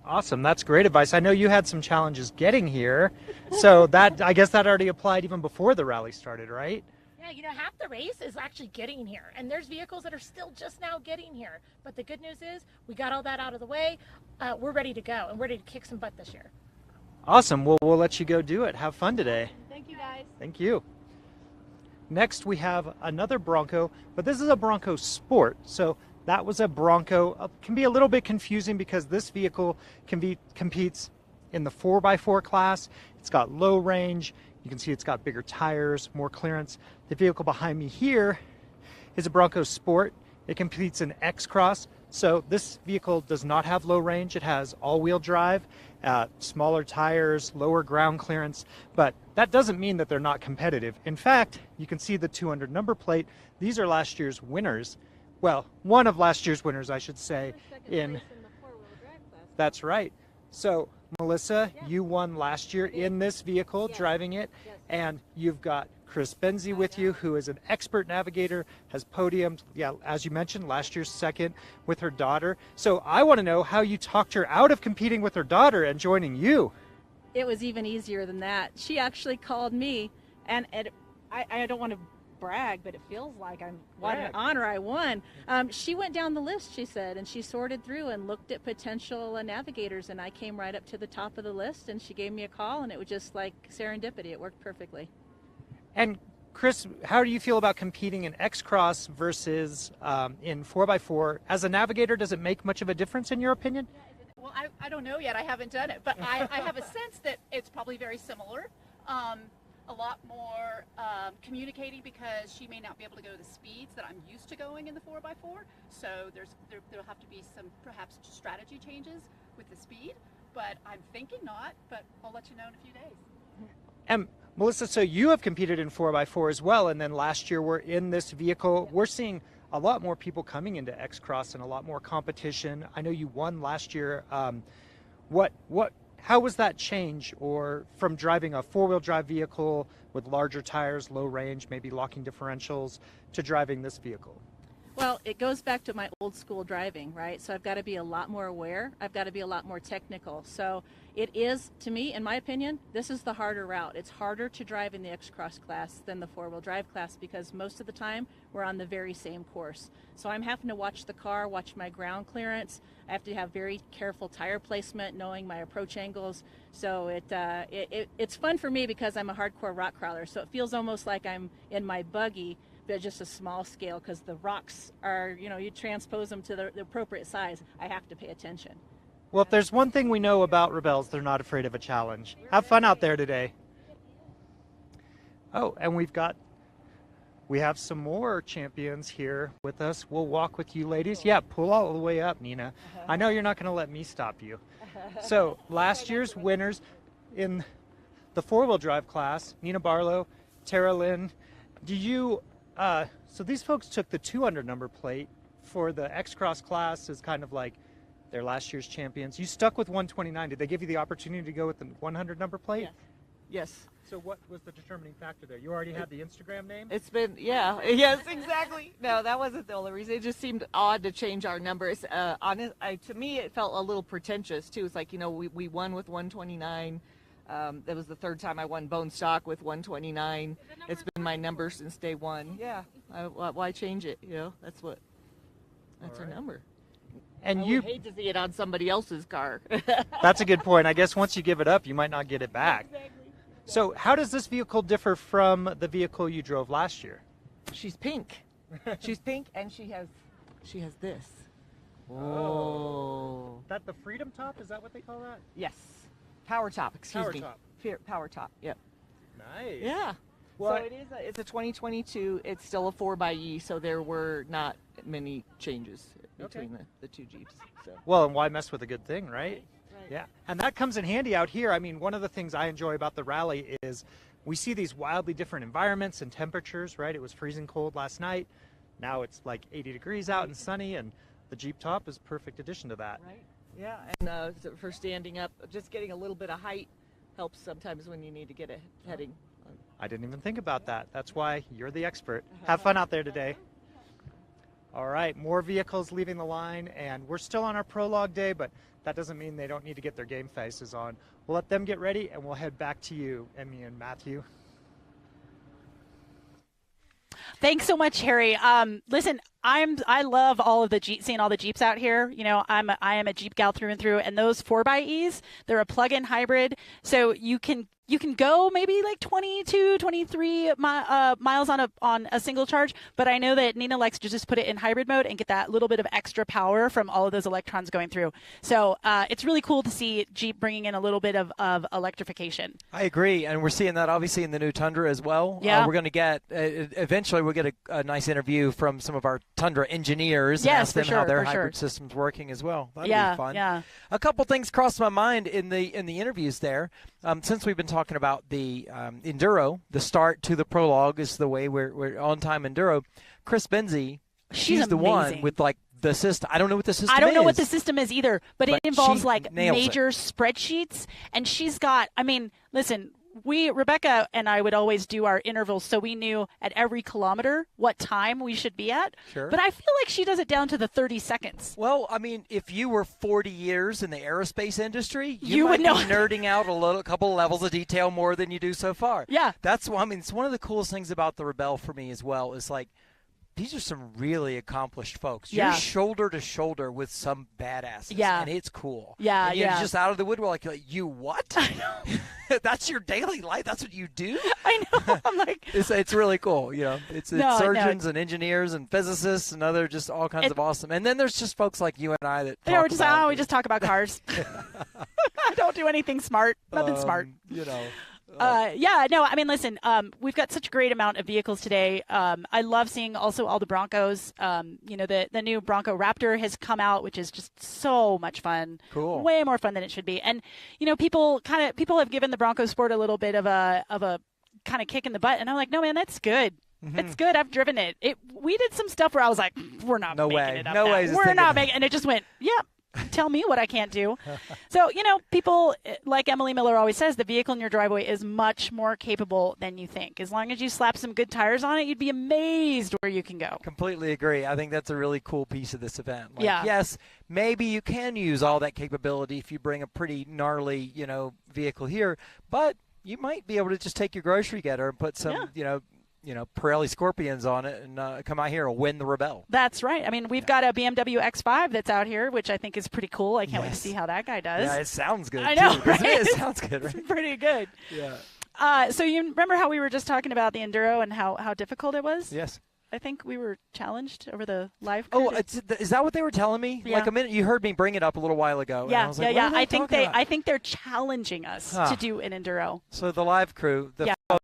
Awesome. That's great advice. I know you had some challenges getting here, so I guess that already applied even before the rally started, right? Yeah, half the race is actually getting here, and there's vehicles that are still just now getting here. But the good news is we got all that out of the way. We're ready to go, and we're ready to kick some butt this year. Awesome. Well, we'll let you go do it. Have fun today. Thank you, guys. Thank you. Next, we have another Bronco, but this is a Bronco Sport. So that was a Bronco. Can be a little bit confusing because this vehicle competes in the 4x4 class. It's got low range. You can see it's got bigger tires, more clearance. The vehicle behind me here is a Bronco Sport. It competes in X-Cross. So this vehicle does not have low range. It has all-wheel drive, smaller tires, lower ground clearance, but that doesn't mean that they're not competitive. In fact, you can see the 200 number plate. These are last year's winners. Well, one of last year's winners, I should say. That's right. So, Melissa, you won last year in this vehicle, driving it, and you've got Chris Benzie with you, who is an expert navigator, has podiumed, as you mentioned, last year's second with her daughter. So I want to know how you talked her out of competing with her daughter and joining you. It was even easier than that. She actually called me, and I don't want to brag, but it feels like I'm what an honor I won. She went down the list, she said, and she sorted through and looked at potential navigators, and I came right up to the top of the list, and she gave me a call, and it was just like serendipity. It worked perfectly. And Chris, how do you feel about competing in X-Cross versus in 4x4? As a navigator, does it make much of a difference in your opinion? Well, I don't know yet. I haven't done it, but I have a sense that it's probably very similar. A lot more communicating because she may not be able to go to the speeds that I'm used to going in the 4x4. So there'll have to be some perhaps strategy changes with the speed, but I'm thinking not, but I'll let you know in a few days. And Melissa, so you have competed in 4x4 as well, and then last year we're in this vehicle. We're seeing a lot more people coming into X-Cross and a lot more competition. I know you won last year. How was that change, or from driving a four-wheel drive vehicle with larger tires, low range, maybe locking differentials, to driving this vehicle? Well, it goes back to my old school driving, right? So I've got to be a lot more aware. I've got to be a lot more technical. So it is, to me, in my opinion, this is the harder route. It's harder to drive in the X-Cross class than the four-wheel drive class because most of the time we're on the very same course. So I'm having to watch the car, watch my ground clearance. I have to have very careful tire placement, knowing my approach angles. So it's fun for me because I'm a hardcore rock crawler. So it feels almost like I'm in my buggy, but just a small scale because the rocks are, you transpose them to the appropriate size. I have to pay attention. Well, if there's one thing we know about Rebels, they're not afraid of a challenge. Have fun out there today. Oh, and we have some more champions here with us. We'll walk with you ladies. Yeah, pull all the way up, Nina. I know you're not going to let me stop you. So last year's winners in the four-wheel drive class, Nina Barlow, Tara Lynn. So these folks took the 200 number plate for the X-Cross class as kind of like their last year's champions. You stuck with 129. Did they give you the opportunity to go with the 100 number plate? Yes. So what was the determining factor there? You already had the Instagram name? It's been, yes, exactly. No, that wasn't the only reason. It just seemed odd to change our numbers. To me, it felt a little pretentious, too. It's like, we won with 129. That was the third time I won bone stock with 129. It's been my number since day one. Yeah. Why change it? That's our number. And I would hate to see it on somebody else's car. That's a good point. I guess once you give it up, you might not get it back. Exactly. So how does this vehicle differ from the vehicle you drove last year? She's pink. She's pink, and she has this. Oh. Is that the Freedom Top? Is that what they call that? Yes. Power Top, excuse me. Top. Power Top, yep. Nice. Yeah. Well, so it's a 2022. It's still a 4xe, so there were not many changes between the two Jeeps. So. Well, and why mess with a good thing, right? Yeah, and that comes in handy out here. I mean, one of the things I enjoy about the rally is we see these wildly different environments and temperatures, right? It was freezing cold last night. Now it's like 80 degrees out and sunny, and the Jeep Top is a perfect addition to that. Right. Yeah, and for standing up, just getting a little bit of height helps sometimes when you need to get a heading. I didn't even think about that. That's why you're the expert. Have fun out there today. All right, more vehicles leaving the line, and we're still on our prologue day, but that doesn't mean they don't need to get their game faces on. We'll let them get ready, and we'll head back to you, Emme and Matthew. Thanks so much, Harry. Listen, I love all of seeing all the Jeeps out here. I am a Jeep gal through and through, and those 4xe, they're a plug-in hybrid, so you can go maybe like 22, 23 miles on a single charge, but I know that Nina likes to just put it in hybrid mode and get that little bit of extra power from all of those electrons going through. So it's really cool to see Jeep bringing in a little bit of electrification. I agree, and we're seeing that obviously in the new Tundra as well. Yeah. We're going to get, eventually we'll get a nice interview from some of our Tundra engineers and yes, ask them for sure, how their for hybrid sure. system's working as well. That'll be fun. Yeah. A couple things crossed my mind in the interviews there. Since we've been talking about the Enduro, the start to the Prologue is the way we're on-time Enduro. Chris Benzie, she's the one with like the system. I don't know what the system is. I don't know what the system is either, but it involves like nails major spreadsheets, and she's got, listen, Rebecca and I would always do our intervals so we knew at every kilometer what time we should be at. Sure. But I feel like she does it down to the 30 seconds. Well, if you were 40 years in the aerospace industry, you might would know. be nerding out a couple levels of detail more than you do so far. Yeah. That's why, it's one of the coolest things about the Rebelle for me as well is like, these are some really accomplished folks. Yeah. You're shoulder to shoulder with some badasses. Yeah. And it's cool. Yeah, and you're yeah. just out of the woodwork. You're like, you what? I know. That's your daily life? That's what you do? I know. I'm like, it's really cool. You know, it's No, surgeons and engineers and physicists and other just all kinds of awesome. And then there's just folks like you and I that yeah, talk we're just about we just talk about cars. I don't do anything smart. Nothing smart. You know. Yeah, no, I mean, listen, we've got such a great amount of vehicles today. I love seeing also all the Broncos. You know, the new Bronco Raptor has come out, which is just so much fun. Cool. Way more fun than it should be. And, you know, people have given the Bronco Sport a little bit of a kind of kick in the butt. And I'm like, no, man, that's good. Mm-hmm. It's good. I've driven it. We did some stuff where I was like, we're not No making way. it up No now. way is this We're thing not gonna- making, and it just went, yep. Tell me what I can't do. So, you know, people, like Emily Miller always says, the vehicle in your driveway is much more capable than you think. As long as you slap some good tires on it, you'd be amazed where you can go. Completely agree. I think that's a really cool piece of this event. Like, Yeah. Yes, maybe you can use all that capability if you bring a pretty gnarly, you know, vehicle here, but you might be able to just take your grocery getter and put some, you know, Pirelli Scorpions on it and come out here and win the Rebel. That's right. I mean, we've got a BMW X5 that's out here, which I think is pretty cool. I can't wait to see how that guy does. Yeah, it sounds good. I know, too, right? It sounds good, right? It's pretty good. Yeah. So you remember how we were just talking about the Enduro and how difficult it was? Yes. I think we were challenged over the live. Oh, is that what they were telling me? Yeah. Like a minute, you heard me bring it up a little while ago. and I was like, yeah. what are they I think talking about? I think they're challenging us to do an Enduro. So the live crew, the folks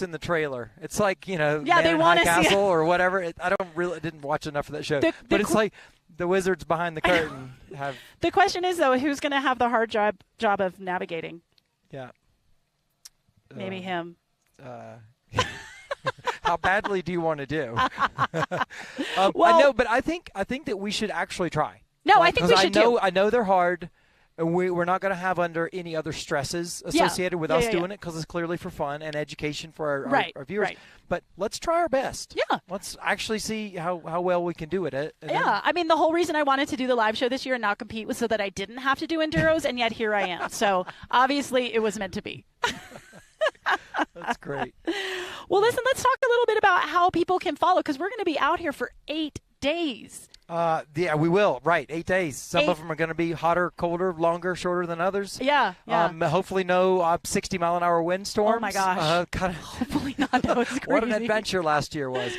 in the trailer, it's like, you know, Yeah, Man they in wanna High see- Castle or whatever. I didn't watch enough of that show, but it's like the wizards behind the curtain have. The question is though, who's going to have the hard job of navigating? Yeah. Maybe him. How badly do you want to do? I know, but I think that we should actually try. No, I think we should too. I know they're hard, and we're not going to have under any other stresses associated with us doing it because it's clearly for fun and education for our viewers. Right. But let's try our best. Yeah. Let's actually see how well we can do it. I mean, the whole reason I wanted to do the live show this year and not compete was so that I didn't have to do Enduros, and yet here I am. So obviously it was meant to be. That's great. Well, listen, let's talk a little bit about how people can follow, because we're going to be out here for 8 days. Yeah, we will. Right, 8 days. Some of them are going to be hotter, colder, longer, shorter than others. Yeah. Hopefully no 60-mile-an-hour windstorms. Oh, my gosh. Hopefully not. That was crazy. What an adventure last year was.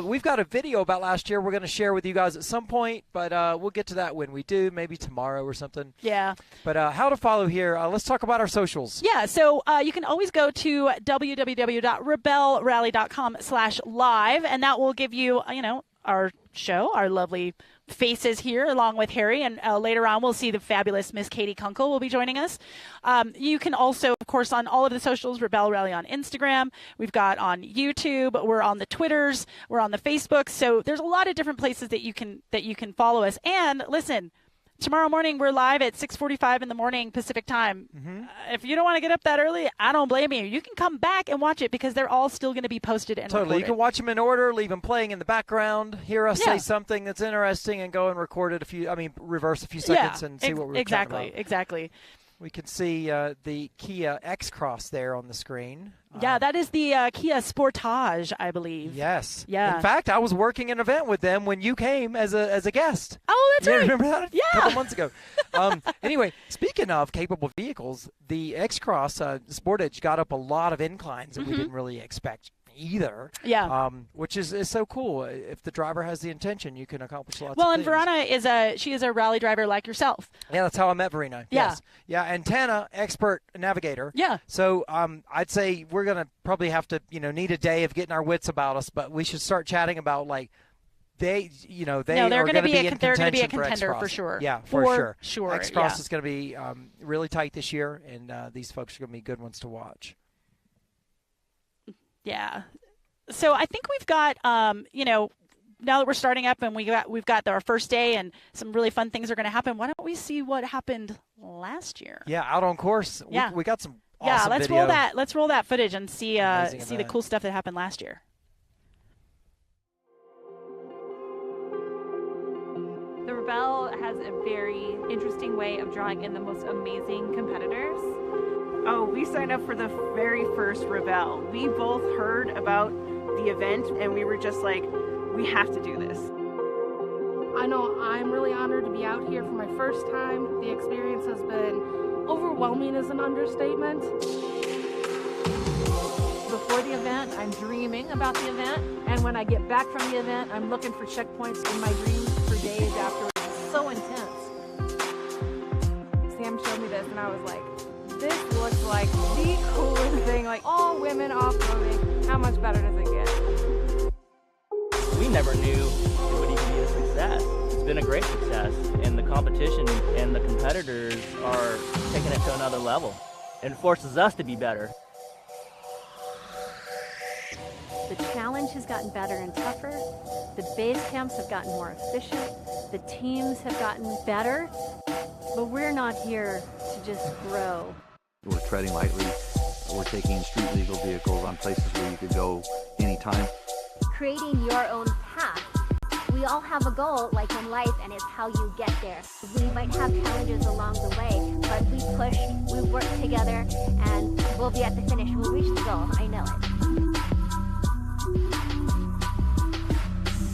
We've got a video about last year we're going to share with you guys at some point, but we'll get to that when we do, maybe tomorrow or something. Yeah. But how to follow here, let's talk about our socials. Yeah, so you can always go to www.rebelrally.com/live, and that will give you, our show, our lovely faces here, along with Harry, and later on we'll see the fabulous Miss Katie Kunkel will be joining us. You can also, of course, on all of the socials, Rebel Rally on Instagram, we've got on YouTube, we're on the Twitters, we're on the Facebook, so there's a lot of different places that you can follow us. And listen, tomorrow morning we're live at 6:45 in the morning Pacific time. Mm-hmm. If you don't want to get up that early, I don't blame you. You can come back and watch it because they're all still going to be posted and Totally. recorded. You can watch them in order, leave them playing in the background, hear us say something that's interesting, and go and record it reverse a few seconds and see what we're talking about. Exactly. We can see the Kia X-Cross there on the screen. Yeah, that is the Kia Sportage, I believe. Yes. Yeah. In fact, I was working an event with them when you came as a guest. Oh, that's right. Remember that? Yeah. A couple months ago. Anyway, speaking of capable vehicles, the X-Cross Sportage got up a lot of inclines that we didn't really expect either. Yeah. Which is so cool. If the driver has the intention, you can accomplish lots of Well, things. and Verona is a rally driver like yourself. Yeah, that's how I met Verena. Yeah. Yes. Yeah, and Tana, expert navigator. Yeah. So I'd say we're going to probably have to, need a day of getting our wits about us, but we should start chatting about, like, they're going to be in contender for sure. Yeah, for sure. X-Cross is going to be really tight this year, and these folks are going to be good ones to watch. Yeah. So I think we've got, now that we're starting up and we've got our first day and some really fun things are going to happen. Why don't we see what happened last year? Yeah, out on course. Yeah. We got some awesome let's video. Let's roll that footage and see the event. cool stuff that happened last year. The Rebel has a very interesting way of drawing in the most amazing competitors. Oh, we signed up for the very first Rebel. We both heard about the event and we were just like, we have to do this. I know I'm really honored to be out here for my first time. The experience has been overwhelming is an understatement. Before the event, I'm dreaming about the event, and when I get back from the event, I'm looking for checkpoints in my dreams for days after. It's so intense. Sam showed me this, and I was like, this looks like the coolest thing, like all women off-roading. How much better does it get? We never knew it would even be a success. It's been a great success, and the competition and the competitors are taking it to another level, and forces us to be better. The challenge has gotten better and tougher. The base camps have gotten more efficient. The teams have gotten better. But we're not here to just grow. We're treading lightly. We're taking street legal vehicles on places where you could go anytime. Creating your own path. We all have a goal, like in life, and it's how you get there. We might have challenges along the way, but we push, we work together, and we'll be at the finish. We'll reach the goal. I know it.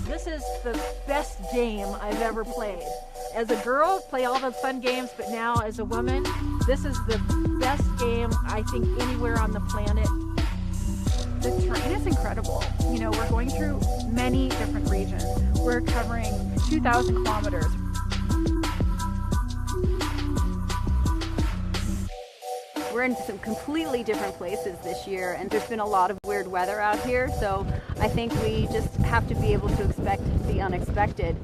This is the best game I've ever played. As a girl, play all the fun games, but now as a woman, this is the best game I think anywhere on the planet. The terrain is incredible. You know, we're going through many different regions. We're covering 2,000 kilometers. We're in some completely different places this year, and there's been a lot of weird weather out here, so I think we just have to be able to expect the unexpected.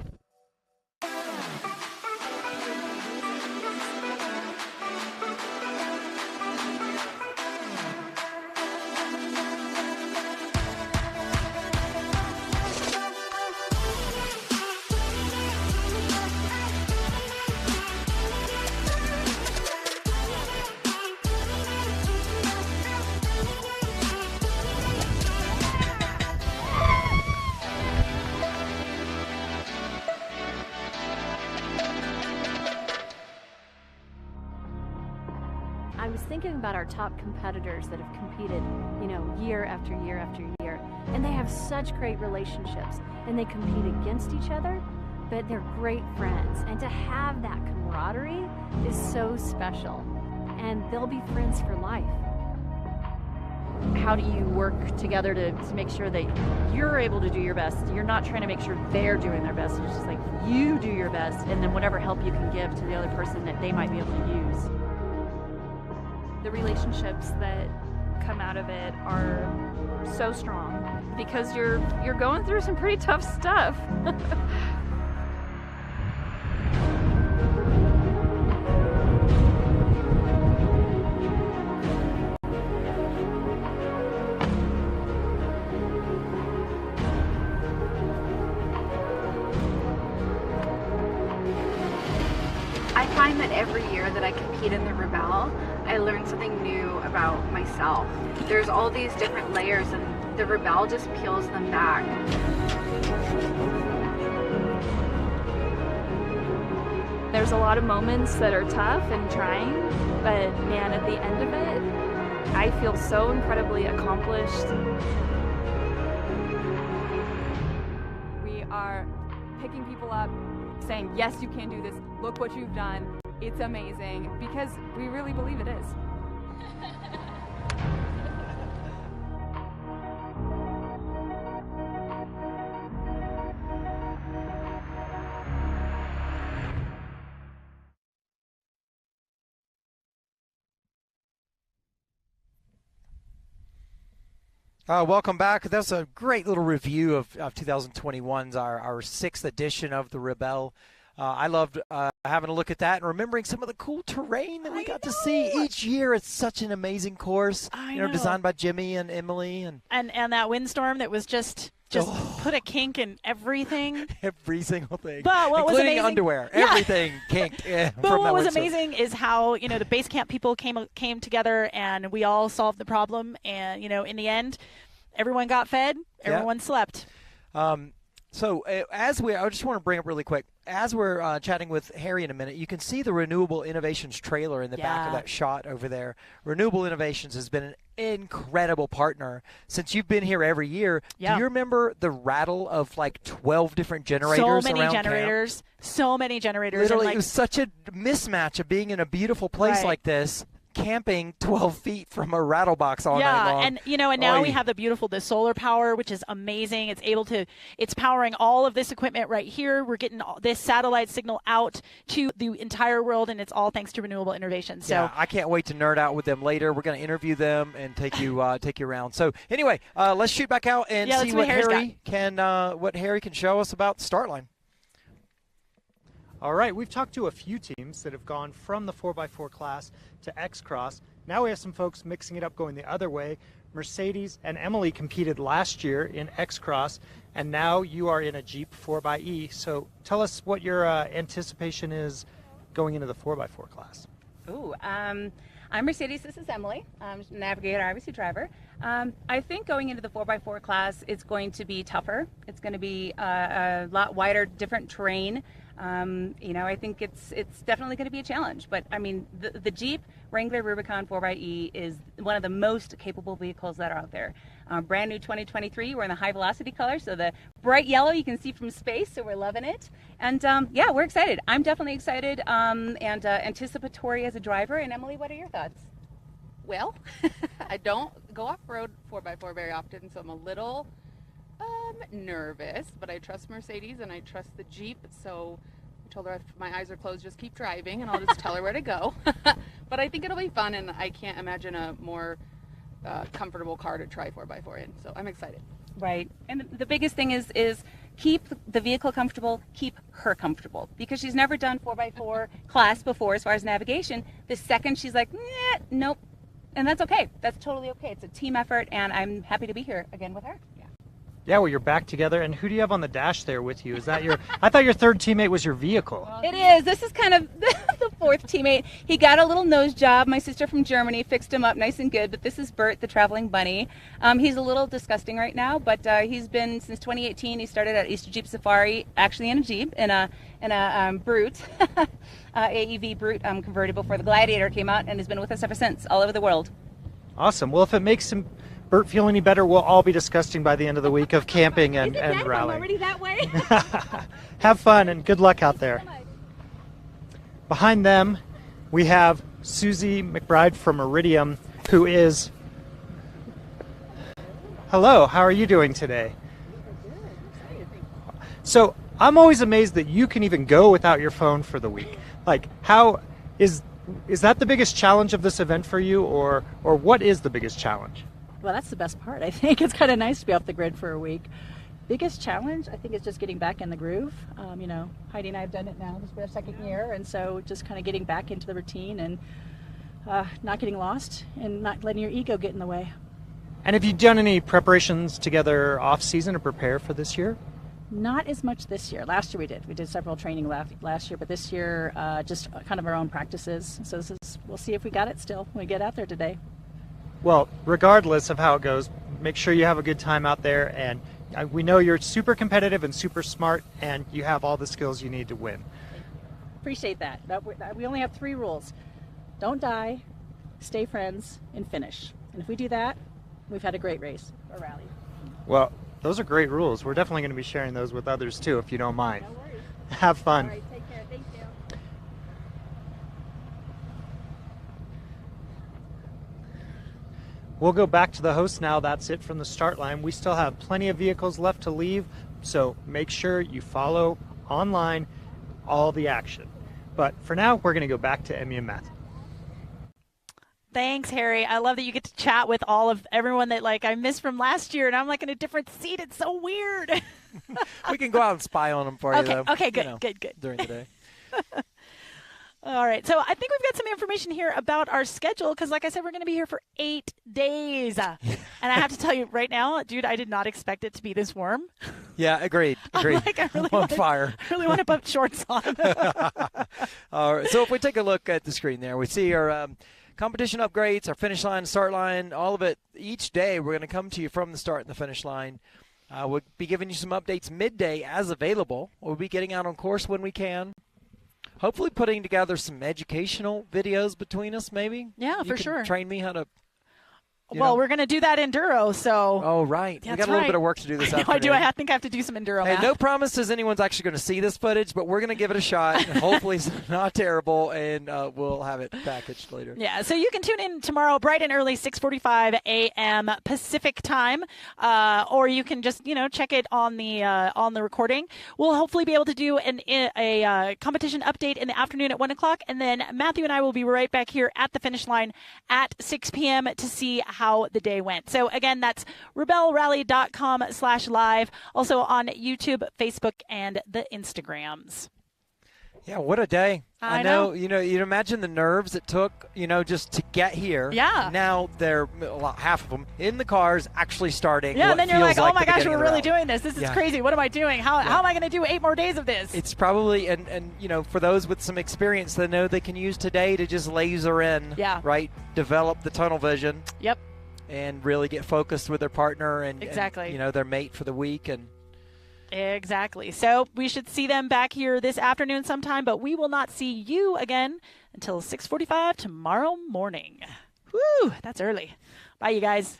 I was thinking about our top competitors that have competed, you know, year after year after year, and they have such great relationships, and they compete against each other, but they're great friends, and to have that camaraderie is so special, and they'll be friends for life. How do you work together to make sure that you're able to do your best? You're not trying to make sure they're doing their best. It's just like you do your best, and then whatever help you can give to the other person that they might be able to use. The relationships that come out of it are so strong because you're going through some pretty tough stuff. I find that every year that I compete in the Rebelle, I learn something new about myself. There's all these different layers, and the Rebelle just peels them back. There's a lot of moments that are tough and trying, but man, at the end of it, I feel so incredibly accomplished. We are picking people up, saying, yes, you can do this. Look what you've done. It's amazing, because we really believe it is. Welcome back. That's a great little review of 2021's our 6th edition of the Rebelle. I loved having a look at that and remembering some of the cool terrain that we got to see each year. It's such an amazing course, designed by Jimmy and Emily, and that windstorm that was just put a kink in everything. Every single thing, but what was including amazing, underwear, everything kinked. But what was amazing is how the Basecamp people came together and we all solved the problem, and in the end, everyone got fed, everyone slept. So I just want to bring up really quick, as we're chatting with Harry in a minute, you can see the Renewable Innovations trailer in the back of Yeah. that shot over there. Renewable Innovations has been an incredible partner since you've been here every year. Yeah. Do you remember the rattle of like 12 different generators So around many camp? generators. So many generators. Literally, and, it was such a mismatch of being in a beautiful place Right. like this, camping 12 feet from a rattle box all night long. And and now we Oy. have the solar power, which is amazing. It's powering all of this equipment right here. We're getting this satellite signal out to the entire world, and it's all thanks to Renewable Innovations. So Yeah, I can't wait to nerd out with them later. We're going to interview them and take you around. So anyway, let's shoot back out and Yeah, see let's see what Harry can show us about the start line. All right, we've talked to a few teams that have gone from the 4x4 class to X-Cross. Now we have some folks mixing it up going the other way. Mercedes and Emily competed last year in X-Cross, and now you are in a Jeep 4xe. So tell us what your anticipation is going into the 4x4 class. I'm Mercedes, this is Emily. I'm navigator, obviously driver. I think going into the 4x4 class, it's going to be tougher. It's going to be a lot wider, different terrain. I think it's definitely going to be a challenge. But I mean, the Jeep Wrangler Rubicon 4xe is one of the most capable vehicles that are out there. Brand new 2023. We're in the high velocity color, so the bright yellow you can see from space. So we're loving it. And yeah, we're excited. I'm definitely excited and anticipatory as a driver. And Emily, what are your thoughts? Well, I don't go off-road 4x4 very often, so I'm a little nervous, but I trust Mercedes and I trust the Jeep, so I told her if my eyes are closed, just keep driving and I'll just tell her where to go. But I think it'll be fun, and I can't imagine a more comfortable car to try 4x4 in, so I'm excited. Right. And the biggest thing is keep the vehicle comfortable, keep her comfortable, because she's never done 4x4 class before as far as navigation. The second she's like, nope. And that's okay. That's totally okay. It's a team effort, and I'm happy to be here again with her. Yeah, well, you're back together. And who do you have on the dash there with you? Is that your? I thought your third teammate was your vehicle. It is. This is kind of the fourth teammate. He got a little nose job. My sister from Germany fixed him up nice and good. But this is Bert, the traveling bunny. He's a little disgusting right now, but he's been since 2018. He started at Easter Jeep Safari, actually in a Jeep, in a Brute, AEV Brute converted before the Gladiator came out, and has been with us ever since, all over the world. Awesome. Well, if it makes Bert feel any better, we'll all be disgusting by the end of the week of camping and rallying. I'm already that way. Have fun and good luck out there. Behind them, we have Susie McBride from Iridium, who is... Hello, how are you doing today? So I'm always amazed that you can even go without your phone for the week. Like, how is that the biggest challenge of this event for you, or what is the biggest challenge? Well, that's the best part. I think it's kind of nice to be off the grid for a week. Biggest challenge, I think, is just getting back in the groove. Heidi and I have done it now. This is our second year, and so just kind of getting back into the routine and not getting lost and not letting your ego get in the way. And have you done any preparations together off season to prepare for this year? Not as much this year. Last year we did. We did several training last year, but this year just kind of our own practices. So we'll see if we got it still when we get out there today. Well, regardless of how it goes, make sure you have a good time out there. And we know you're super competitive and super smart, and you have all the skills you need to win. Appreciate that. We only have 3 rules. Don't die, stay friends, and finish. And if we do that, we've had a great race or rally. Well, those are great rules. We're definitely going to be sharing those with others too, if you don't mind. No worries. Have fun. All right, take care. Thank you. We'll go back to the host now. That's it from the start line. We still have plenty of vehicles left to leave, so make sure you follow online all the action. But for now, we're going to go back to Emme and Matthew. Thanks, Harry. I love that you get to chat with all of everyone that I missed from last year, and I'm in a different seat. It's so weird. We can go out and spy on them for you, though. Okay, good, good. During the day. All right, so I think we've got some information here about our schedule because, like I said, we're going to be here for 8 days. And I have to tell you right now, dude, I did not expect it to be this warm. Yeah, agreed. I'm on fire. I really want to put shorts on. All right, so if we take a look at the screen there, we see our competition upgrades, our finish line, start line, all of it. Each day we're going to come to you from the start and the finish line. We'll be giving you some updates midday as available. We'll be getting out on course when we can. Hopefully putting together some educational videos between us, maybe. Yeah, you for can sure. Train me how to. Well, we're going to do that Enduro, so. Oh, right. We got a little bit of work to do this afternoon. I do. I think I have to do some Enduro. Hey, no promises anyone's actually going to see this footage, but we're going to give it a shot. And hopefully it's not terrible, and we'll have it packaged later. Yeah, so you can tune in tomorrow bright and early, 6:45 a.m. Pacific time, or you can just check it on the recording. We'll hopefully be able to do a competition update in the afternoon at 1 o'clock, and then Matthew and I will be right back here at the finish line at 6 p.m. to see how the day went. So again, that's rebelrally.com/live, also on YouTube, Facebook, and the Instagrams. Yeah, what a day. I know. You imagine the nerves it took, just to get here. Yeah. Now they're half of them in the cars actually starting. Yeah, and then you're like, oh my gosh, we're really doing doing this. This is crazy. What am I doing? How am I going to do 8 more days of this? It's probably, and for those with some experience, they know they can use today to just laser in. Yeah. Right? Develop the tunnel vision. Yep. And really get focused with their partner and, exactly. and their mate for the week. And exactly. So we should see them back here this afternoon sometime, but we will not see you again until 6:45 tomorrow morning. Woo, that's early. Bye, you guys.